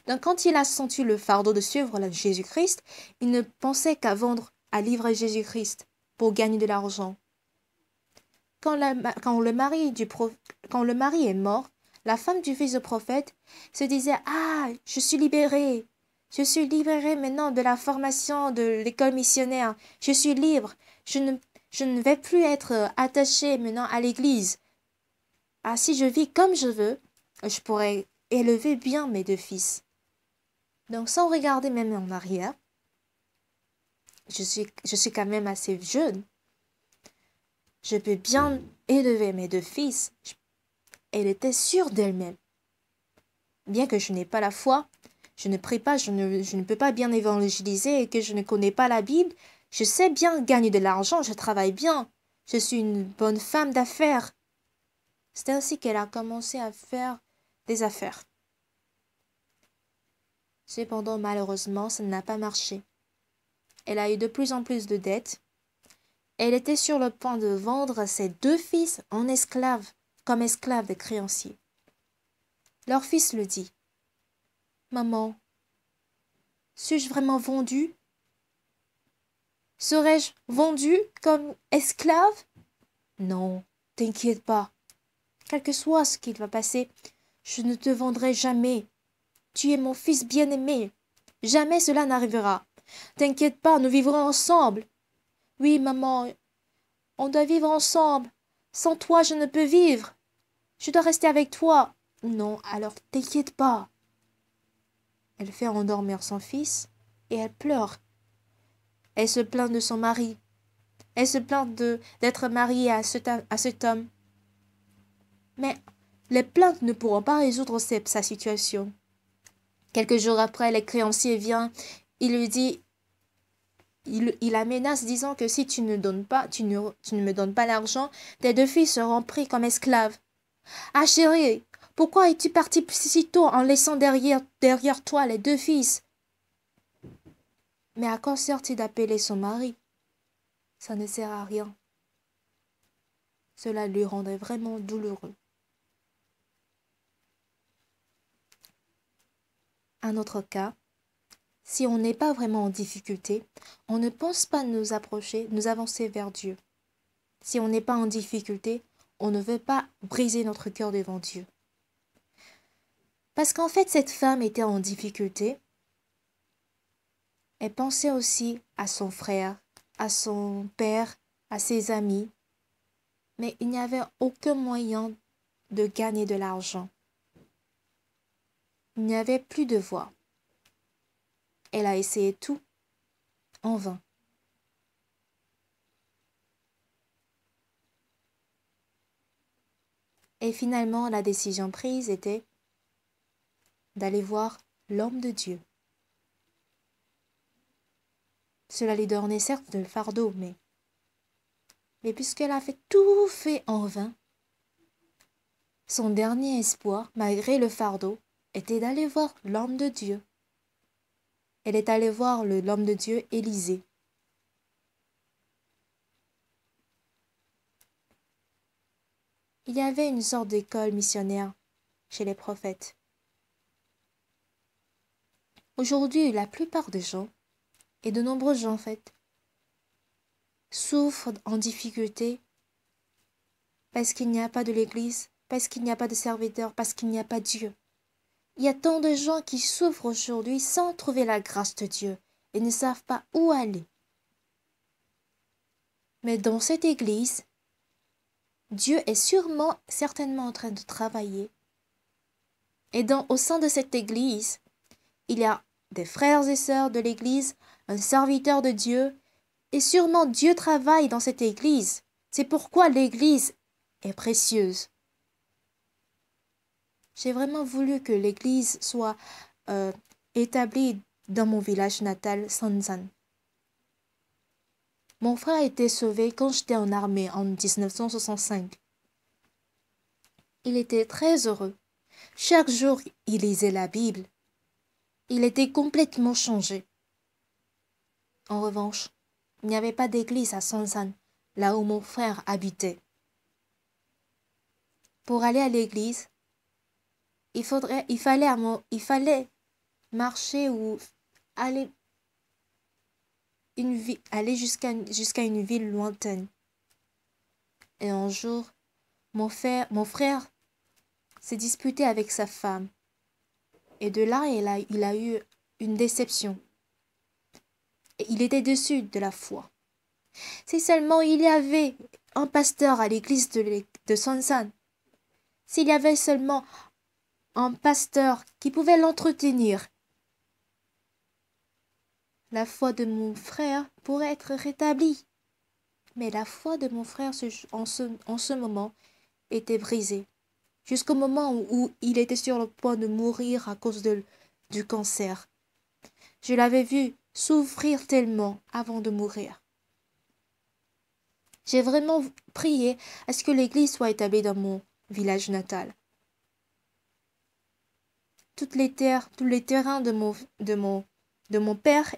Donc quand il a senti le fardeau de suivre Jésus-Christ, il ne pensait qu'à vendre, à livrer Jésus-Christ pour gagner de l'argent. Quand le mari est mort, la femme du fils du prophète se disait « Ah, je suis libérée maintenant de la formation de l'école missionnaire. Je suis libre. Je ne vais plus être attachée maintenant à l'église. Ah, si je vis comme je veux, je pourrais élever bien mes 2 fils. » Donc, sans regarder même en arrière, je suis quand même assez jeune. Je peux bien élever mes 2 fils. Elle était sûre d'elle-même. Bien que je n'ai pas la foi, je ne prie pas, je ne peux pas bien évangéliser et que je ne connais pas la Bible, je sais bien gagner de l'argent, je travaille bien. Je suis une bonne femme d'affaires. C'est ainsi qu'elle a commencé à faire des affaires. Cependant, malheureusement, ça n'a pas marché. Elle a eu de plus en plus de dettes. Elle était sur le point de vendre ses 2 fils en esclaves, comme esclaves des créanciers. Leur fils le dit. Maman, suis-je vraiment vendu? Serais-je vendu comme esclave? Non, t'inquiète pas. Quel que soit ce qu'il va passer, je ne te vendrai jamais. Tu es mon fils bien-aimé. Jamais cela n'arrivera. T'inquiète pas, nous vivrons ensemble. Oui, maman, on doit vivre ensemble. Sans toi, je ne peux vivre. Je dois rester avec toi. Non, alors t'inquiète pas. Elle fait endormir son fils et elle pleure. Elle se plaint de son mari. Elle se plaint d'être mariée à cet homme. Mais les plaintes ne pourront pas résoudre sa situation. Quelques jours après, les créanciers viennent. Il lui dit, il la menace disant que si tu ne me donnes pas l'argent, tes 2 filles seront pris comme esclaves. Ah chérie, pourquoi es-tu parti si tôt en laissant derrière toi les 2 fils? Mais à quoi sert-il d'appeler son mari? Ça ne sert à rien. Cela lui rendrait vraiment douloureux. Un autre cas, si on n'est pas vraiment en difficulté, on ne pense pas nous approcher, nous avancer vers Dieu. Si on n'est pas en difficulté, on ne veut pas briser notre cœur devant Dieu. Parce qu'en fait, cette femme était en difficulté. Elle pensait aussi à son frère, à son père, à ses amis. Mais il n'y avait aucun moyen de gagner de l'argent. Il n'y avait plus de voie. Elle a essayé tout, en vain. Et finalement, la décision prise était d'aller voir l'homme de Dieu. Cela lui donnait certes le fardeau, mais puisqu'elle a tout fait en vain, son dernier espoir, malgré le fardeau, était d'aller voir l'homme de Dieu. Elle est allée voir l'homme de Dieu, Élisée. Il y avait une sorte d'école missionnaire chez les prophètes. Aujourd'hui, la plupart des gens, et de nombreux gens en fait, souffrent en difficulté parce qu'il n'y a pas de l'Église, parce qu'il n'y a pas de serviteurs, parce qu'il n'y a pas Dieu. Il y a tant de gens qui souffrent aujourd'hui sans trouver la grâce de Dieu et ne savent pas où aller. Mais dans cette Église, Dieu est certainement en train de travailler. Et au sein de cette Église, il y a des frères et sœurs de l'Église, un serviteur de Dieu, et sûrement Dieu travaille dans cette Église. C'est pourquoi l'Église est précieuse. J'ai vraiment voulu que l'Église soit établie dans mon village natal, Sansan. Mon frère a été sauvé quand j'étais en armée en 1965. Il était très heureux. Chaque jour, il lisait la Bible. Il était complètement changé. En revanche, il n'y avait pas d'église à Sansan, là où mon frère habitait. Pour aller à l'église, il fallait marcher ou aller jusqu'à une ville lointaine. Et un jour, mon frère s'est disputé avec sa femme. Et de là, il a eu une déception. Et il était déçu de la foi. Si seulement il y avait un pasteur à l'église de Sansan, s'il y avait seulement un pasteur qui pouvait l'entretenir, la foi de mon frère pourrait être rétablie. Mais la foi de mon frère en ce moment était brisée, jusqu'au moment où il était sur le point de mourir à cause du cancer. Je l'avais vu souffrir tellement avant de mourir. J'ai vraiment prié à ce que l'Église soit établie dans village natal. Toutes les terres, tous les terrains de mon père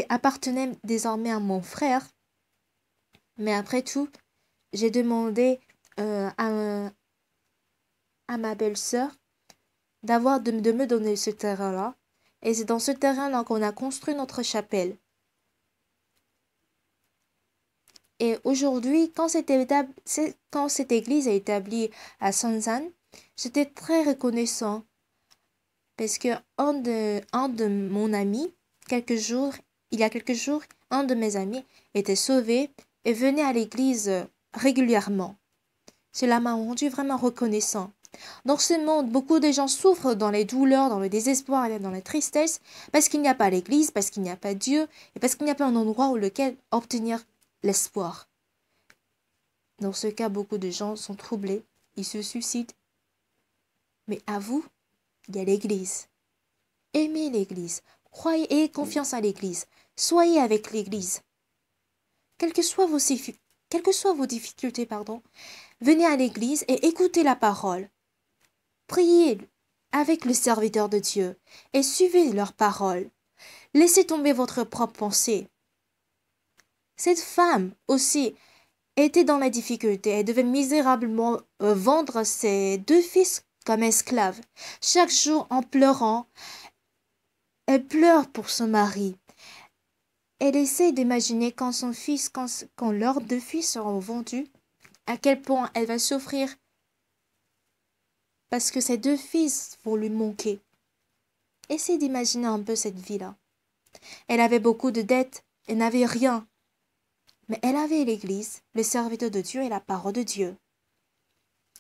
appartenaient désormais à mon frère. Mais après tout, j'ai demandé à ma belle-sœur de me donner ce terrain-là. Et c'est dans ce terrain-là qu'on a construit notre chapelle. Et aujourd'hui, quand cette église est établie à Sonsan, j'étais très reconnaissant parce que un de mon ami, il y a quelques jours, un de mes amis était sauvé et venait à l'église régulièrement. Cela m'a rendu vraiment reconnaissant. Dans ce monde, beaucoup de gens souffrent dans les douleurs, dans le désespoir et dans la tristesse parce qu'il n'y a pas l'église, parce qu'il n'y a pas Dieu et parce qu'il n'y a pas un endroit où lequel obtenir l'espoir. Dans ce cas, beaucoup de gens sont troublés, ils se suicident. Mais à vous, il y a l'église. Aimez l'église, croyez et ayez confiance à l'église, soyez avec l'église. Quelles que soient vos difficultés, venez à l'église et écoutez la parole. Priez avec le serviteur de Dieu et suivez leurs paroles. Laissez tomber votre propre pensée. Cette femme aussi était dans la difficulté. Elle devait misérablement vendre ses 2 fils comme esclaves. Chaque jour, en pleurant, elle pleure pour son mari. Elle essaie d'imaginer quand leurs 2 fils seront vendus, à quel point elle va souffrir parce que ses 2 fils vont lui manquer. Essaie d'imaginer un peu cette vie-là. Elle avait beaucoup de dettes, elle n'avait rien. Mais elle avait l'Église, le serviteur de Dieu et la parole de Dieu.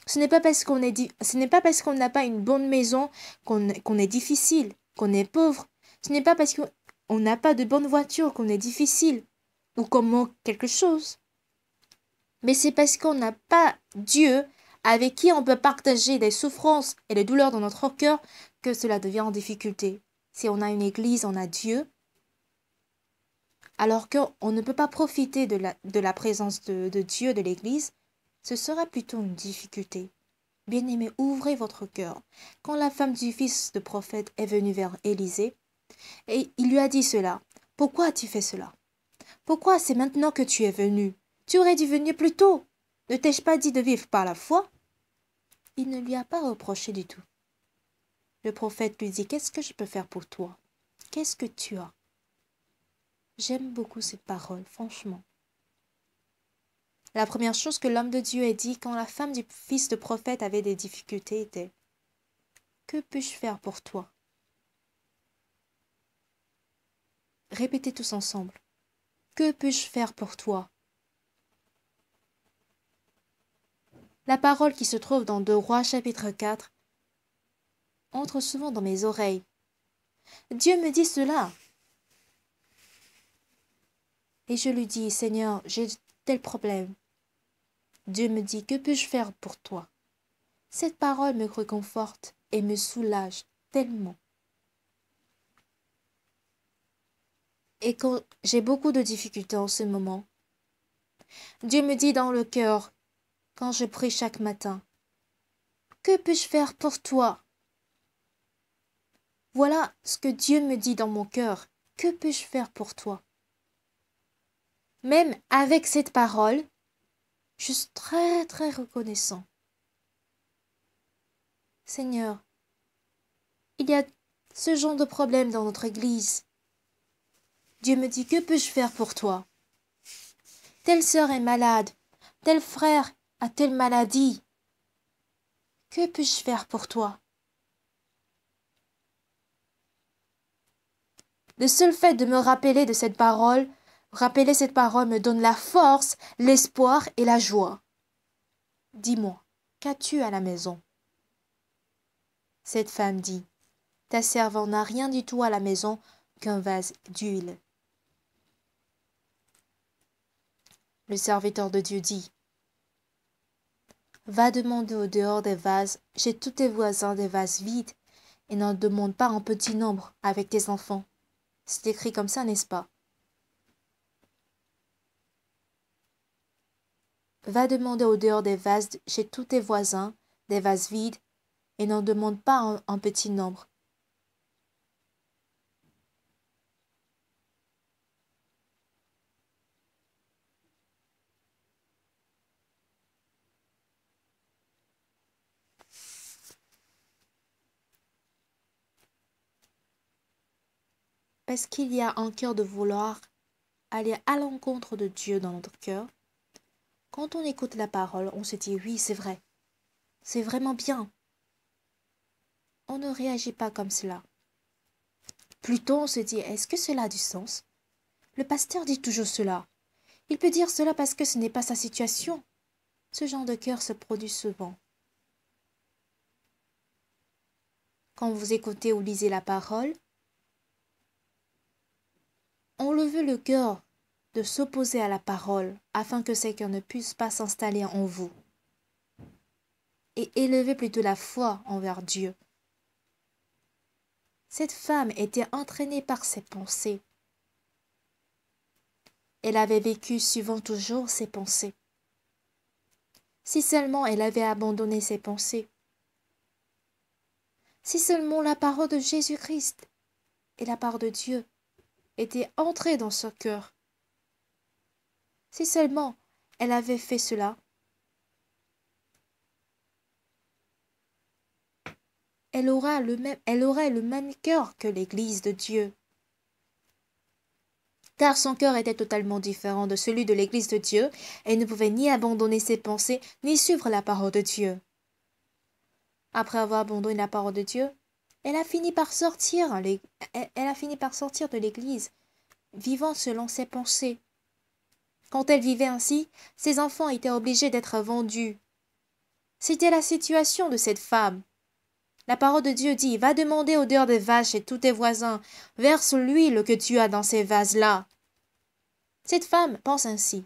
Ce n'est pas parce qu'on n'a pas une bonne maison qu'on est difficile, qu'on est pauvre. Ce n'est pas parce qu'on n'a pas de bonne voiture qu'on est difficile ou qu'on manque quelque chose. Mais c'est parce qu'on n'a pas Dieu avec qui on peut partager des souffrances et des douleurs dans notre cœur que cela devient en difficulté. Si on a une église, on a Dieu, alors qu'on ne peut pas profiter de la présence de Dieu, de l'église, ce sera plutôt une difficulté. Bien-aimés, ouvrez votre cœur. Quand la femme du fils de prophète est venue vers Élisée, et il lui a dit cela, « Pourquoi as-tu fait cela? Pourquoi c'est maintenant que tu es venu? Tu aurais dû venir plus tôt. Ne t'ai-je pas dit de vivre par la foi ?» Il ne lui a pas reproché du tout. Le prophète lui dit, « Qu'est-ce que je peux faire pour toi? Qu'est-ce que tu as ?» J'aime beaucoup cette parole, franchement. La première chose que l'homme de Dieu a dit quand la femme du fils de prophète avait des difficultés était, « Que puis-je faire pour toi ?» Répétez tous ensemble. « Que puis-je faire pour toi ?» La parole qui se trouve dans 2 Rois chapitre 4 entre souvent dans mes oreilles. Dieu me dit cela. Et je lui dis, Seigneur, j'ai tel problème. Dieu me dit, que puis-je faire pour toi? Cette parole me réconforte et me soulage tellement. Et quand j'ai beaucoup de difficultés en ce moment, Dieu me dit dans le cœur, quand je prie chaque matin, que puis-je faire pour toi? Voilà ce que Dieu me dit dans mon cœur, que puis-je faire pour toi? Même avec cette parole, je suis très très reconnaissant. Seigneur, il y a ce genre de problème dans notre église. Dieu me dit, que puis-je faire pour toi? Telle sœur est malade, tel frère a telle maladie. Que puis-je faire pour toi? Le seul fait de me rappeler de cette parole, rappeler cette parole me donne la force, l'espoir et la joie. Dis-moi, qu'as-tu à la maison? Cette femme dit, ta servante n'a rien du tout à la maison qu'un vase d'huile. Le serviteur de Dieu dit, va demander au dehors des vases, chez tous tes voisins des vases vides, et n'en demande pas en petit nombre avec tes enfants. C'est écrit comme ça, n'est-ce pas? Va demander au dehors des vases chez tous tes voisins, des vases vides, et n'en demande pas en petit nombre. Parce qu'il y a un cœur de vouloir aller à l'encontre de Dieu dans notre cœur. Quand on écoute la parole, on se dit oui, c'est vrai. C'est vraiment bien. On ne réagit pas comme cela. Plutôt, on se dit, est-ce que cela a du sens? Le pasteur dit toujours cela. Il peut dire cela parce que ce n'est pas sa situation. Ce genre de cœur se produit souvent. Quand vous écoutez ou lisez la parole, enlevez le cœur de s'opposer à la parole afin que ces cœurs ne puissent pas s'installer en vous. Et élevez plutôt la foi envers Dieu. Cette femme était entraînée par ses pensées. Elle avait vécu suivant toujours ses pensées. Si seulement elle avait abandonné ses pensées. Si seulement la parole de Jésus-Christ et la part de Dieu étaient entrées dans son cœur. Si seulement elle avait fait cela, elle aurait le même cœur que l'Église de Dieu. Car son cœur était totalement différent de celui de l'Église de Dieu, et ne pouvait ni abandonner ses pensées, ni suivre la parole de Dieu. Après avoir abandonné la parole de Dieu, elle a fini par sortir de l'Église, vivant selon ses pensées. Quand elle vivait ainsi, ses enfants étaient obligés d'être vendus. C'était la situation de cette femme. La parole de Dieu dit, va demander au dehors des vases chez tous tes voisins, verse l'huile que tu as dans ces vases-là. Cette femme pense ainsi.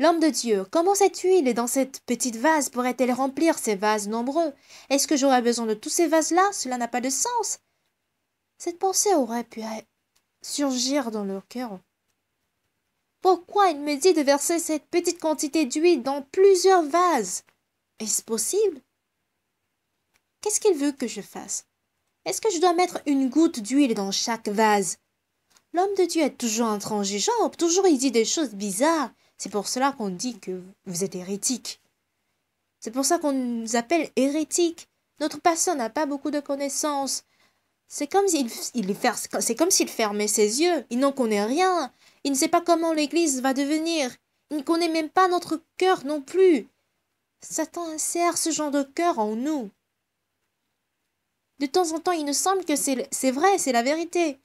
L'homme de Dieu, comment cette huile est dans cette petite vase pourrait-elle remplir ces vases nombreux? Est-ce que j'aurais besoin de tous ces vases-là? Cela n'a pas de sens. Cette pensée aurait pu surgir dans leur cœur. Pourquoi il me dit de verser cette petite quantité d'huile dans plusieurs vases? Est-ce possible? Qu'est-ce qu'il veut que je fasse? Est-ce que je dois mettre une goutte d'huile dans chaque vase? L'homme de Dieu est toujours intransigeant, toujours il dit des choses bizarres. C'est pour cela qu'on dit que vous êtes hérétique. C'est pour ça qu'on nous appelle hérétiques. Notre pasteur n'a pas beaucoup de connaissances. C'est comme s'il fermait ses yeux. Il n'en connaît rien. Il ne sait pas comment l'Église va devenir. Il ne connaît même pas notre cœur non plus. Satan insère ce genre de cœur en nous. De temps en temps, il nous semble que c'est vrai, c'est la vérité.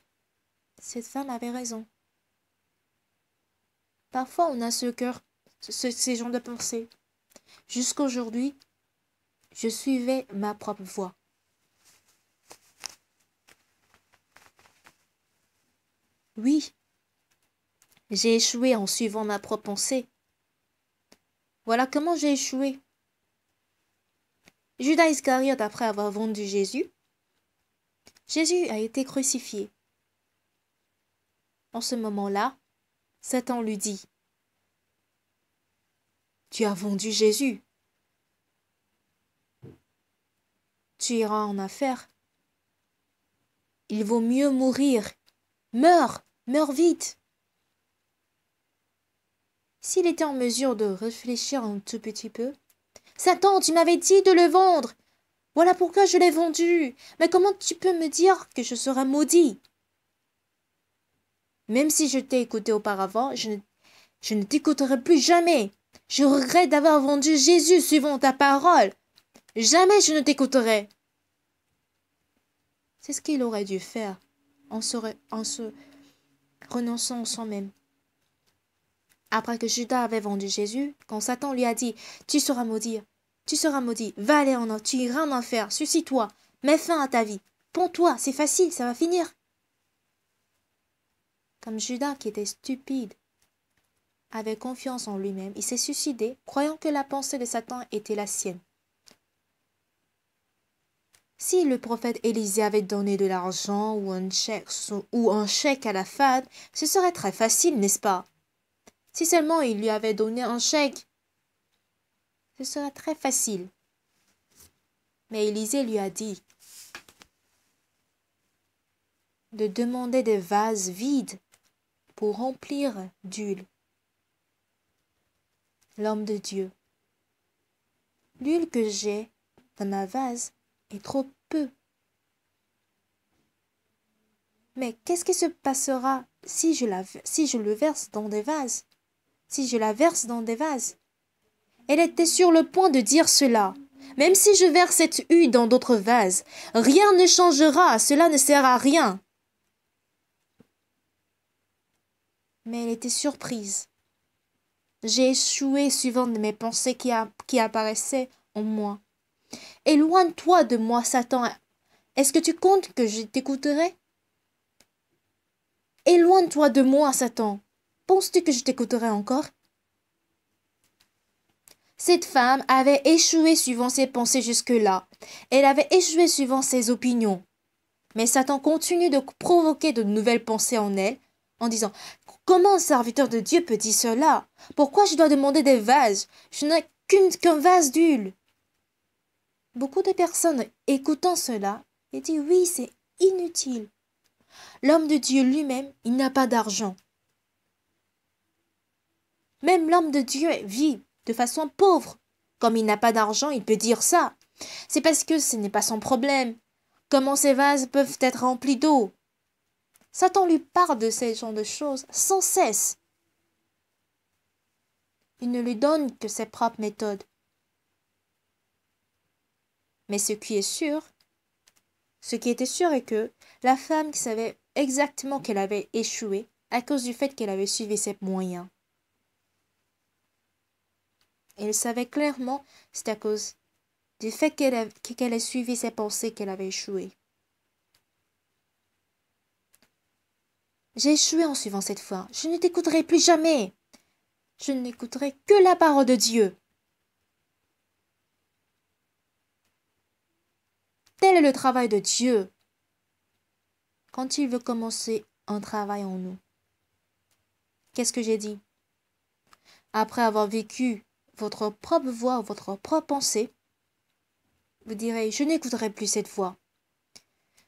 Cette femme avait raison. Parfois, on a ce cœur, ces genres de pensées. Jusqu'aujourd'hui, je suivais ma propre voie. Oui, j'ai échoué en suivant ma propre pensée. Voilà comment j'ai échoué. Judas Iscariote, après avoir vendu Jésus a été crucifié. En ce moment-là, Satan lui dit, « Tu as vendu Jésus. Tu iras en enfer. Il vaut mieux mourir. Meurs, meurs vite. » S'il était en mesure de réfléchir un tout petit peu, « Satan, tu m'avais dit de le vendre. Voilà pourquoi je l'ai vendu. Mais comment tu peux me dire que je serai maudit? Même si je t'ai écouté auparavant, je ne t'écouterai plus jamais. Je regrette d'avoir vendu Jésus suivant ta parole. Jamais je ne t'écouterai. » C'est ce qu'il aurait dû faire en se renonçant en soi-même. Après que Judas avait vendu Jésus, quand Satan lui a dit « Tu seras maudit, va aller tu iras en enfer, suicide-toi, mets fin à ta vie, pends-toi, c'est facile, ça va finir. » Comme Judas, qui était stupide, avait confiance en lui-même, il s'est suicidé, croyant que la pensée de Satan était la sienne. Si le prophète Élisée avait donné de l'argent ou un chèque à la femme, ce serait très facile, n'est-ce pas? Si seulement il lui avait donné un chèque Ce sera très facile. Mais Élisée lui a dit de demander des vases vides pour remplir d'huile. L'homme de Dieu. L'huile que j'ai dans ma vase est trop peu. Mais qu'est-ce qui se passera si je le verse dans des vases? Si je la verse dans des vases? Elle était sur le point de dire cela. Même si je verse cette huile dans d'autres vases, rien ne changera, cela ne sert à rien. Mais elle était surprise. J'ai échoué suivant mes pensées qui apparaissaient en moi. Éloigne-toi de moi, Satan. Est-ce que tu comptes que je t'écouterai? Éloigne-toi de moi, Satan. Penses-tu que je t'écouterai encore? Cette femme avait échoué suivant ses pensées jusque-là. Elle avait échoué suivant ses opinions. Mais Satan continue de provoquer de nouvelles pensées en elle, en disant « Comment un serviteur de Dieu peut dire cela? Pourquoi je dois demander des vases? Je n'ai qu'un vase d'huile. » Beaucoup de personnes écoutant cela et disent « Oui, c'est inutile. » L'homme de Dieu lui-même, il n'a pas d'argent. Même l'homme de Dieu vit de façon pauvre. Comme il n'a pas d'argent, il peut dire ça. C'est parce que ce n'est pas son problème. Comment ces vases peuvent être remplis d'eau? Satan lui parle de ces genres de choses sans cesse. Il ne lui donne que ses propres méthodes. Mais ce qui était sûr est que la femme savait exactement qu'elle avait échoué à cause du fait qu'elle avait suivi ses moyens. Elle savait clairement, c'est à cause du fait qu'elle ait suivi ses pensées qu'elle avait échoué. J'ai échoué en suivant cette foi. Je ne t'écouterai plus jamais. Je n'écouterai que la parole de Dieu. Tel est le travail de Dieu quand il veut commencer un travail en nous. Qu'est-ce que j'ai dit? Après avoir vécu votre propre voix, votre propre pensée, vous direz, je n'écouterai plus cette voix.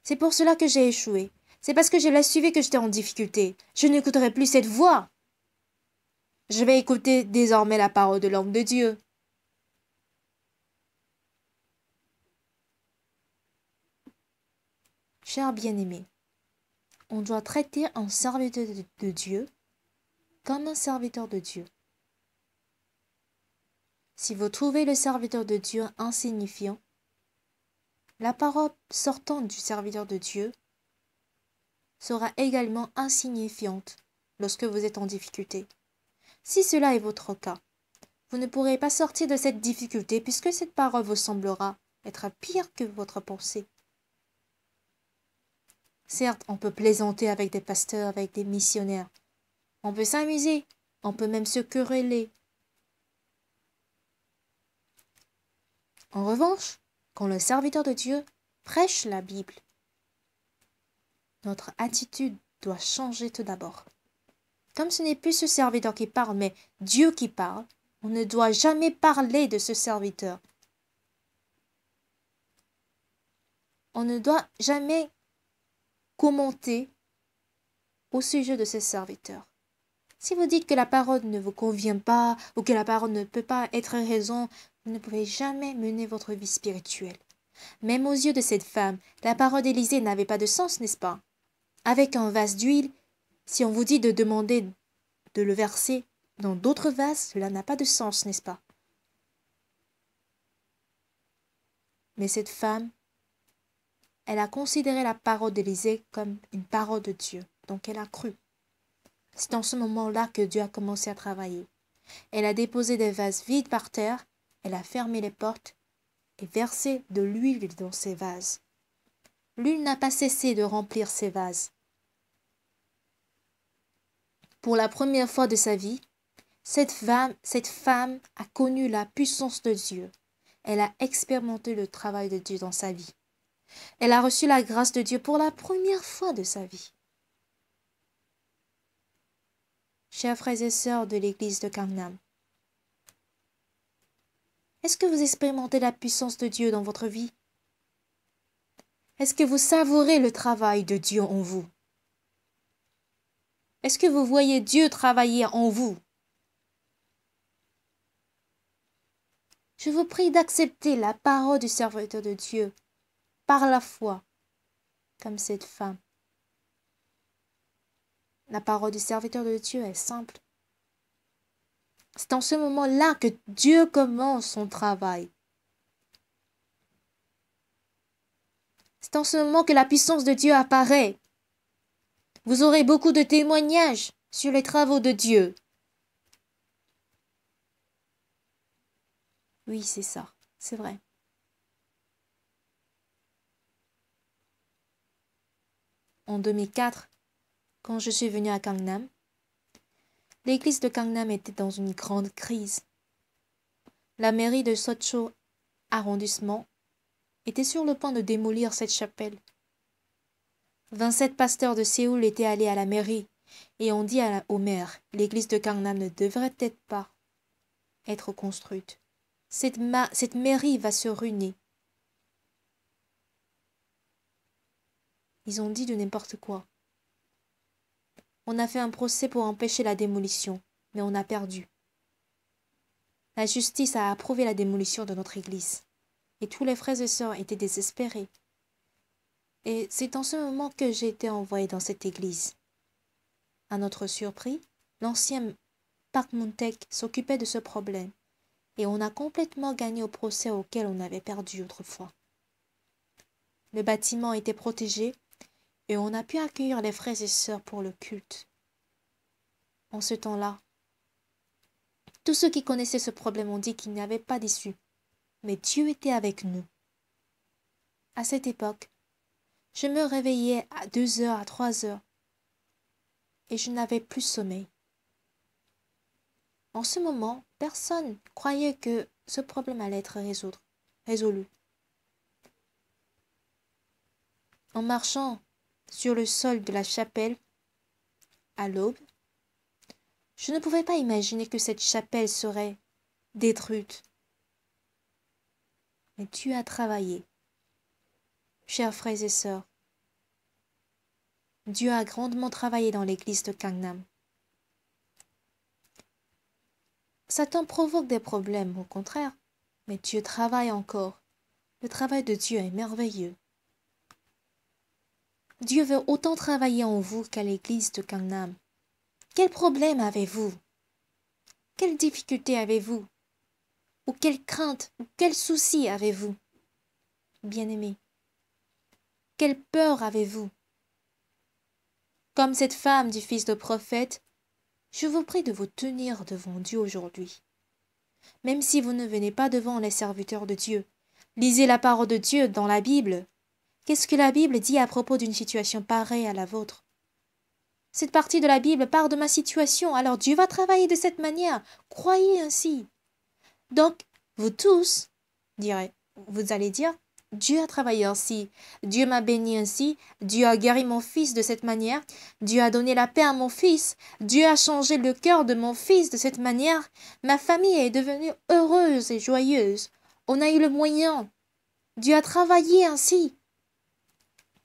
C'est pour cela que j'ai échoué. C'est parce que je l'ai suivi que j'étais en difficulté. Je n'écouterai plus cette voix. Je vais écouter désormais la parole de l'homme de Dieu. Cher bien-aimé, on doit traiter un serviteur de Dieu comme un serviteur de Dieu. Si vous trouvez le serviteur de Dieu insignifiant, la parole sortant du serviteur de Dieu sera également insignifiante lorsque vous êtes en difficulté. Si cela est votre cas, vous ne pourrez pas sortir de cette difficulté puisque cette parole vous semblera être pire que votre pensée. Certes, on peut plaisanter avec des pasteurs, avec des missionnaires. On peut s'amuser, on peut même se quereller. En revanche, quand le serviteur de Dieu prêche la Bible, notre attitude doit changer tout d'abord. Comme ce n'est plus ce serviteur qui parle, mais Dieu qui parle, on ne doit jamais parler de ce serviteur. On ne doit jamais commenter au sujet de ce serviteur. Si vous dites que la parole ne vous convient pas ou que la parole ne peut pas être raison, vous ne pouvez jamais mener votre vie spirituelle. Même aux yeux de cette femme, la parole d'Élisée n'avait pas de sens, n'est-ce pas? Avec un vase d'huile, si on vous dit de demander de le verser dans d'autres vases, cela n'a pas de sens, n'est-ce pas? Mais cette femme, elle a considéré la parole d'Élisée comme une parole de Dieu, donc elle a cru. C'est dans ce moment-là que Dieu a commencé à travailler. Elle a déposé des vases vides par terre, elle a fermé les portes et versé de l'huile dans ces vases. L'huile n'a pas cessé de remplir ces vases. Pour la première fois de sa vie, cette femme a connu la puissance de Dieu. Elle a expérimenté le travail de Dieu dans sa vie. Elle a reçu la grâce de Dieu pour la première fois de sa vie. Chers frères et sœurs de l'église de Gangnam, Est-ce que vous expérimentez la puissance de Dieu dans votre vie? Est-ce que vous savourez le travail de Dieu en vous? Est-ce que vous voyez Dieu travailler en vous? Je vous prie d'accepter la parole du serviteur de Dieu par la foi, comme cette femme. La parole du serviteur de Dieu est simple. C'est en ce moment-là que Dieu commence son travail. C'est en ce moment que la puissance de Dieu apparaît. Vous aurez beaucoup de témoignages sur les travaux de Dieu. Oui, c'est ça, c'est vrai. En 2004, quand je suis venue à Gangnam, l'église de Gangnam était dans une grande crise. La mairie de Socho arrondissement était sur le point de démolir cette chapelle. 27 pasteurs de Séoul étaient allés à la mairie et ont dit au maire, l'église de Gangnam ne devrait peut-être pas être construite. Cette mairie va se ruiner. Ils ont dit de n'importe quoi. On a fait un procès pour empêcher la démolition, mais on a perdu. La justice a approuvé la démolition de notre église, et tous les frères et sœurs étaient désespérés. Et c'est en ce moment que j'ai été envoyée dans cette église. À notre surprise, l'ancien Park Moon-taek s'occupait de ce problème, et on a complètement gagné au procès auquel on avait perdu autrefois. Le bâtiment était protégé, et on a pu accueillir les frères et sœurs pour le culte. En ce temps-là, tous ceux qui connaissaient ce problème ont dit qu'il n'y avait pas d'issue, mais Dieu était avec nous. À cette époque, je me réveillais à 2 heures, à 3 heures, et je n'avais plus sommeil. En ce moment, personne croyait que ce problème allait être résolu. En marchant sur le sol de la chapelle, à l'aube, je ne pouvais pas imaginer que cette chapelle serait détruite. Mais Dieu a travaillé. Chers frères et sœurs, Dieu a grandement travaillé dans l'église de Gangnam. Satan provoque des problèmes, au contraire, mais Dieu travaille encore. Le travail de Dieu est merveilleux. Dieu veut autant travailler en vous qu'à l'église de Gangnam. Quel problème avez-vous? Quelle difficulté avez-vous? Ou quelle crainte, ou quel souci avez-vous? Bien-aimés, quelle peur avez-vous? Comme cette femme du fils de prophète, je vous prie de vous tenir devant Dieu aujourd'hui. Même si vous ne venez pas devant les serviteurs de Dieu, lisez la parole de Dieu dans la Bible. Qu'est-ce que la Bible dit à propos d'une situation pareille à la vôtre? Cette partie de la Bible part de ma situation, alors Dieu va travailler de cette manière. Croyez ainsi. Donc, vous tous, vous allez dire, Dieu a travaillé ainsi, Dieu m'a béni ainsi, Dieu a guéri mon fils de cette manière, Dieu a donné la paix à mon fils, Dieu a changé le cœur de mon fils de cette manière, ma famille est devenue heureuse et joyeuse, on a eu le moyen, Dieu a travaillé ainsi,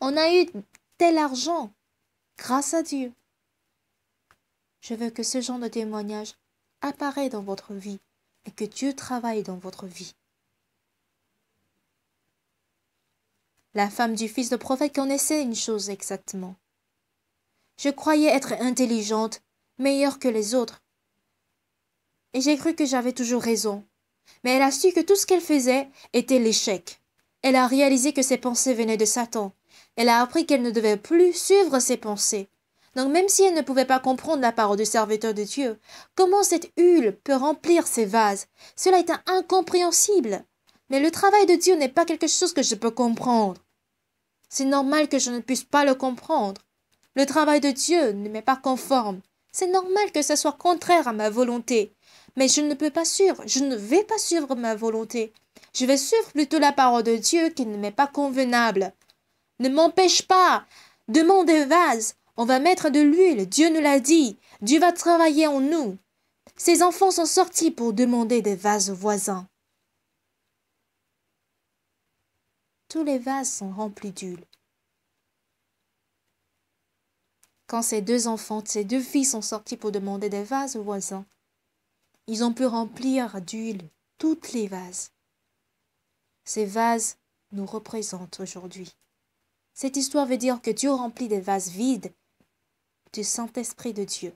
on a eu tel argent, grâce à Dieu. Je veux que ce genre de témoignage apparaisse dans votre vie et que Dieu travaille dans votre vie. La femme du fils de prophète connaissait une chose exactement. Je croyais être intelligente, meilleure que les autres. Et j'ai cru que j'avais toujours raison. Mais elle a su que tout ce qu'elle faisait était l'échec. Elle a réalisé que ses pensées venaient de Satan. Elle a appris qu'elle ne devait plus suivre ses pensées. Donc même si elle ne pouvait pas comprendre la parole du serviteur de Dieu, comment cette huile peut remplir ses vases? Cela est incompréhensible. Mais le travail de Dieu n'est pas quelque chose que je peux comprendre. C'est normal que je ne puisse pas le comprendre. Le travail de Dieu ne m'est pas conforme. C'est normal que ce soit contraire à ma volonté. Mais je ne vais pas suivre ma volonté. Je vais suivre plutôt la parole de Dieu qui ne m'est pas convenable. Ne m'empêche pas. Demande des vases. On va mettre de l'huile. Dieu nous l'a dit. Dieu va travailler en nous. Ces enfants sont sortis pour demander des vases aux voisins. tous les vases sont remplis d'huile. Quand ces deux enfants, ces deux filles sont sortis pour demander des vases aux voisins, ils ont pu remplir d'huile toutes les vases. Ces vases nous représentent aujourd'hui. Cette histoire veut dire que Dieu remplit des vases vides du Saint-Esprit de Dieu.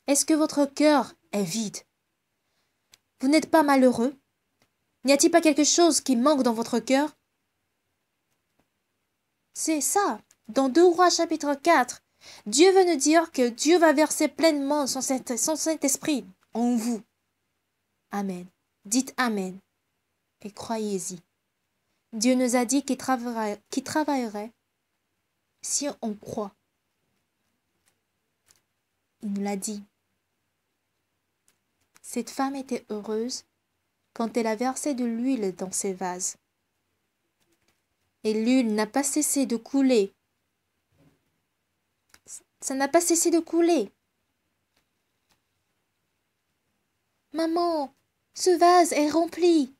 Est-ce que votre cœur est vide? Vous n'êtes pas malheureux? N'y a-t-il pas quelque chose qui manque dans votre cœur? C'est ça. Dans 2 Rois chapitre 4, Dieu veut nous dire que Dieu va verser pleinement son Saint-Esprit en vous. Amen. Dites Amen et croyez-y. Dieu nous a dit qu'il travaillerait si on croit. Il nous l'a dit. Cette femme était heureuse quand elle a versé de l'huile dans ses vases. Et l'huile n'a pas cessé de couler. Ça n'a pas cessé de couler. Maman, ce vase est rempli.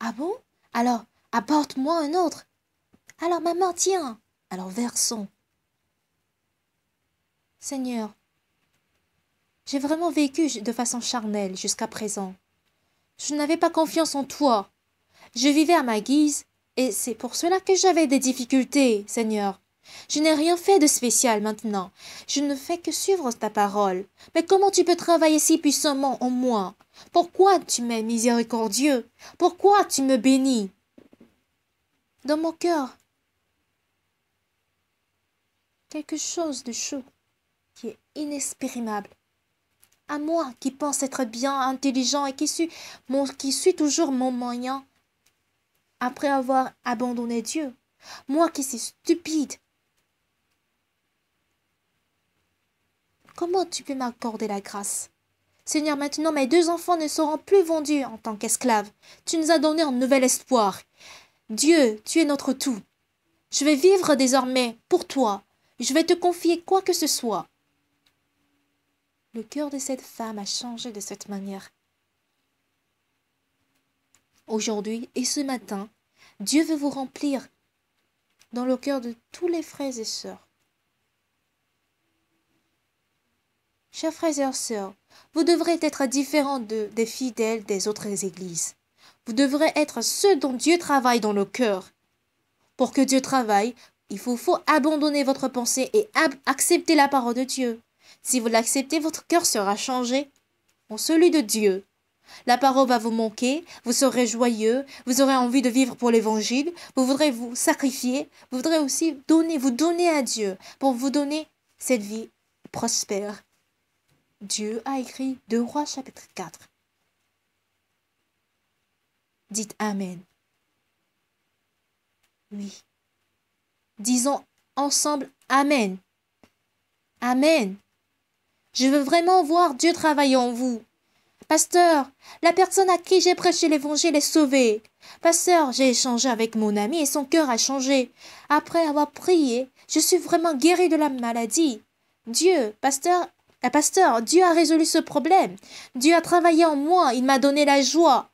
Ah bon? Alors, apporte-moi un autre. Alors, maman, tiens. Alors, versons. Seigneur, j'ai vraiment vécu de façon charnelle jusqu'à présent. Je n'avais pas confiance en toi. Je vivais à ma guise, et c'est pour cela que j'avais des difficultés, Seigneur. Je n'ai rien fait de spécial maintenant. Je ne fais que suivre ta parole. Mais comment tu peux travailler si puissamment en moi? Pourquoi tu m'es miséricordieux? Pourquoi tu me bénis? Dans mon cœur, quelque chose de chaud qui est inexprimable. À moi qui pense être bien, intelligent et qui suis toujours mon moyen après avoir abandonné Dieu. Moi qui suis stupide. Comment tu peux m'accorder la grâce? Seigneur, maintenant mes 2 enfants ne seront plus vendus en tant qu'esclaves. Tu nous as donné un nouvel espoir. Dieu, tu es notre tout. Je vais vivre désormais pour toi. Je vais te confier quoi que ce soit. Le cœur de cette femme a changé de cette manière. Aujourd'hui et ce matin, Dieu veut vous remplir dans le cœur de tous les frères et sœurs. Chers frères et sœurs, vous devrez être différents des fidèles des autres églises. Vous devrez être ceux dont Dieu travaille dans le cœur. Pour que Dieu travaille, il faut abandonner votre pensée et accepter la parole de Dieu. Si vous l'acceptez, votre cœur sera changé en celui de Dieu. La parole va vous manquer, vous serez joyeux, vous aurez envie de vivre pour l'évangile, vous voudrez vous sacrifier, vous voudrez aussi vous donner à Dieu pour vous donner cette vie prospère. Dieu a écrit 2 Rois chapitre 4. Dites Amen. Oui. Disons ensemble Amen. Amen. Je veux vraiment voir Dieu travailler en vous. Pasteur, la personne à qui j'ai prêché l'évangile est sauvée. Pasteur, j'ai échangé avec mon ami et son cœur a changé. Après avoir prié, je suis vraiment guéri de la maladie. Pasteur, Dieu a résolu ce problème. Dieu a travaillé en moi, il m'a donné la joie.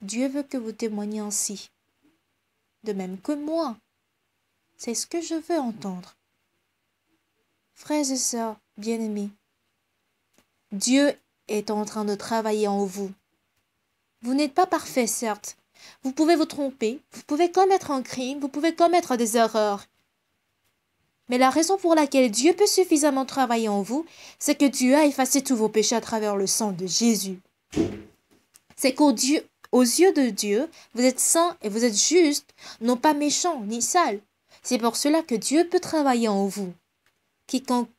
Dieu veut que vous témoigniez ainsi. De même que moi. C'est ce que je veux entendre. Frères et sœurs bien-aimés, Dieu est en train de travailler en vous. Vous n'êtes pas parfait, certes. Vous pouvez vous tromper, vous pouvez commettre un crime, vous pouvez commettre des erreurs. Mais la raison pour laquelle Dieu peut suffisamment travailler en vous, c'est que Dieu a effacé tous vos péchés à travers le sang de Jésus. C'est aux yeux de Dieu, vous êtes saints et vous êtes justes, non pas méchants ni sales. C'est pour cela que Dieu peut travailler en vous. Quiconque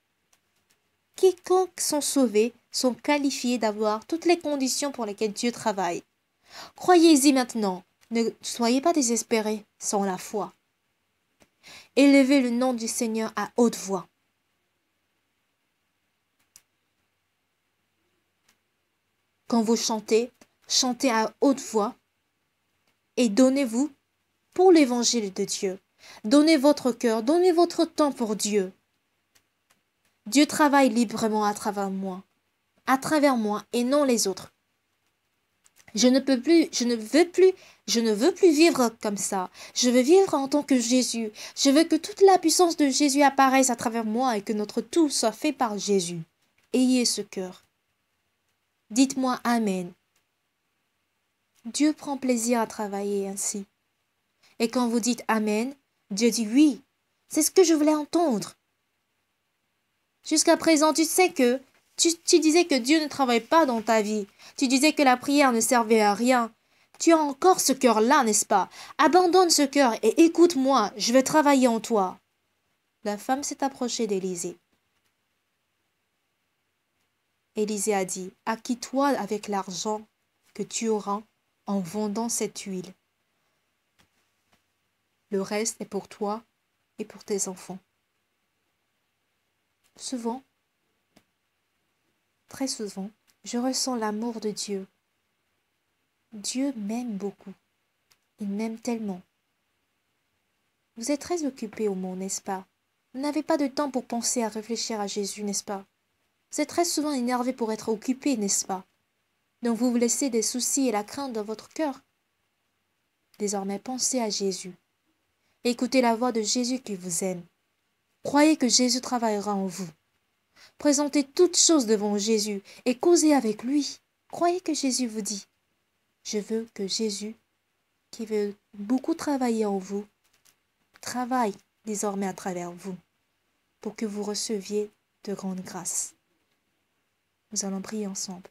sont sauvés sont qualifiés d'avoir toutes les conditions pour lesquelles Dieu travaille. Croyez-y maintenant, ne soyez pas désespérés sans la foi. Élevez le nom du Seigneur à haute voix. Quand vous chantez, chantez à haute voix et donnez-vous pour l'évangile de Dieu. Donnez votre cœur, donnez votre temps pour Dieu. Dieu travaille librement à travers moi et non les autres. Je ne peux plus, je ne veux plus vivre comme ça. Je veux vivre en tant que Jésus. Je veux que toute la puissance de Jésus apparaisse à travers moi et que notre tout soit fait par Jésus. Ayez ce cœur. Dites-moi Amen. Dieu prend plaisir à travailler ainsi. Et quand vous dites Amen, Dieu dit oui. C'est ce que je voulais entendre. Jusqu'à présent, tu sais que tu disais que Dieu ne travaille pas dans ta vie. Tu disais que la prière ne servait à rien. Tu as encore ce cœur-là, n'est-ce pas? Abandonne ce cœur et écoute-moi, je vais travailler en toi. La femme s'est approchée d'Élisée. Élisée a dit, acquitte-toi avec l'argent que tu auras en vendant cette huile. Le reste est pour toi et pour tes enfants. Souvent, très souvent, je ressens l'amour de Dieu. Dieu m'aime beaucoup. Il m'aime tellement. Vous êtes très occupé au monde, n'est-ce pas? Vous n'avez pas de temps pour penser à réfléchir à Jésus, n'est-ce pas? Vous êtes très souvent énervé pour être occupé, n'est-ce pas? Donc vous vous laissez des soucis et la crainte dans votre cœur. Désormais, pensez à Jésus. Écoutez la voix de Jésus qui vous aime. Croyez que Jésus travaillera en vous. Présentez toutes choses devant Jésus et causez avec lui. Croyez que Jésus vous dit. Je veux que Jésus, qui veut beaucoup travailler en vous, travaille désormais à travers vous, pour que vous receviez de grandes grâces. Nous allons prier ensemble.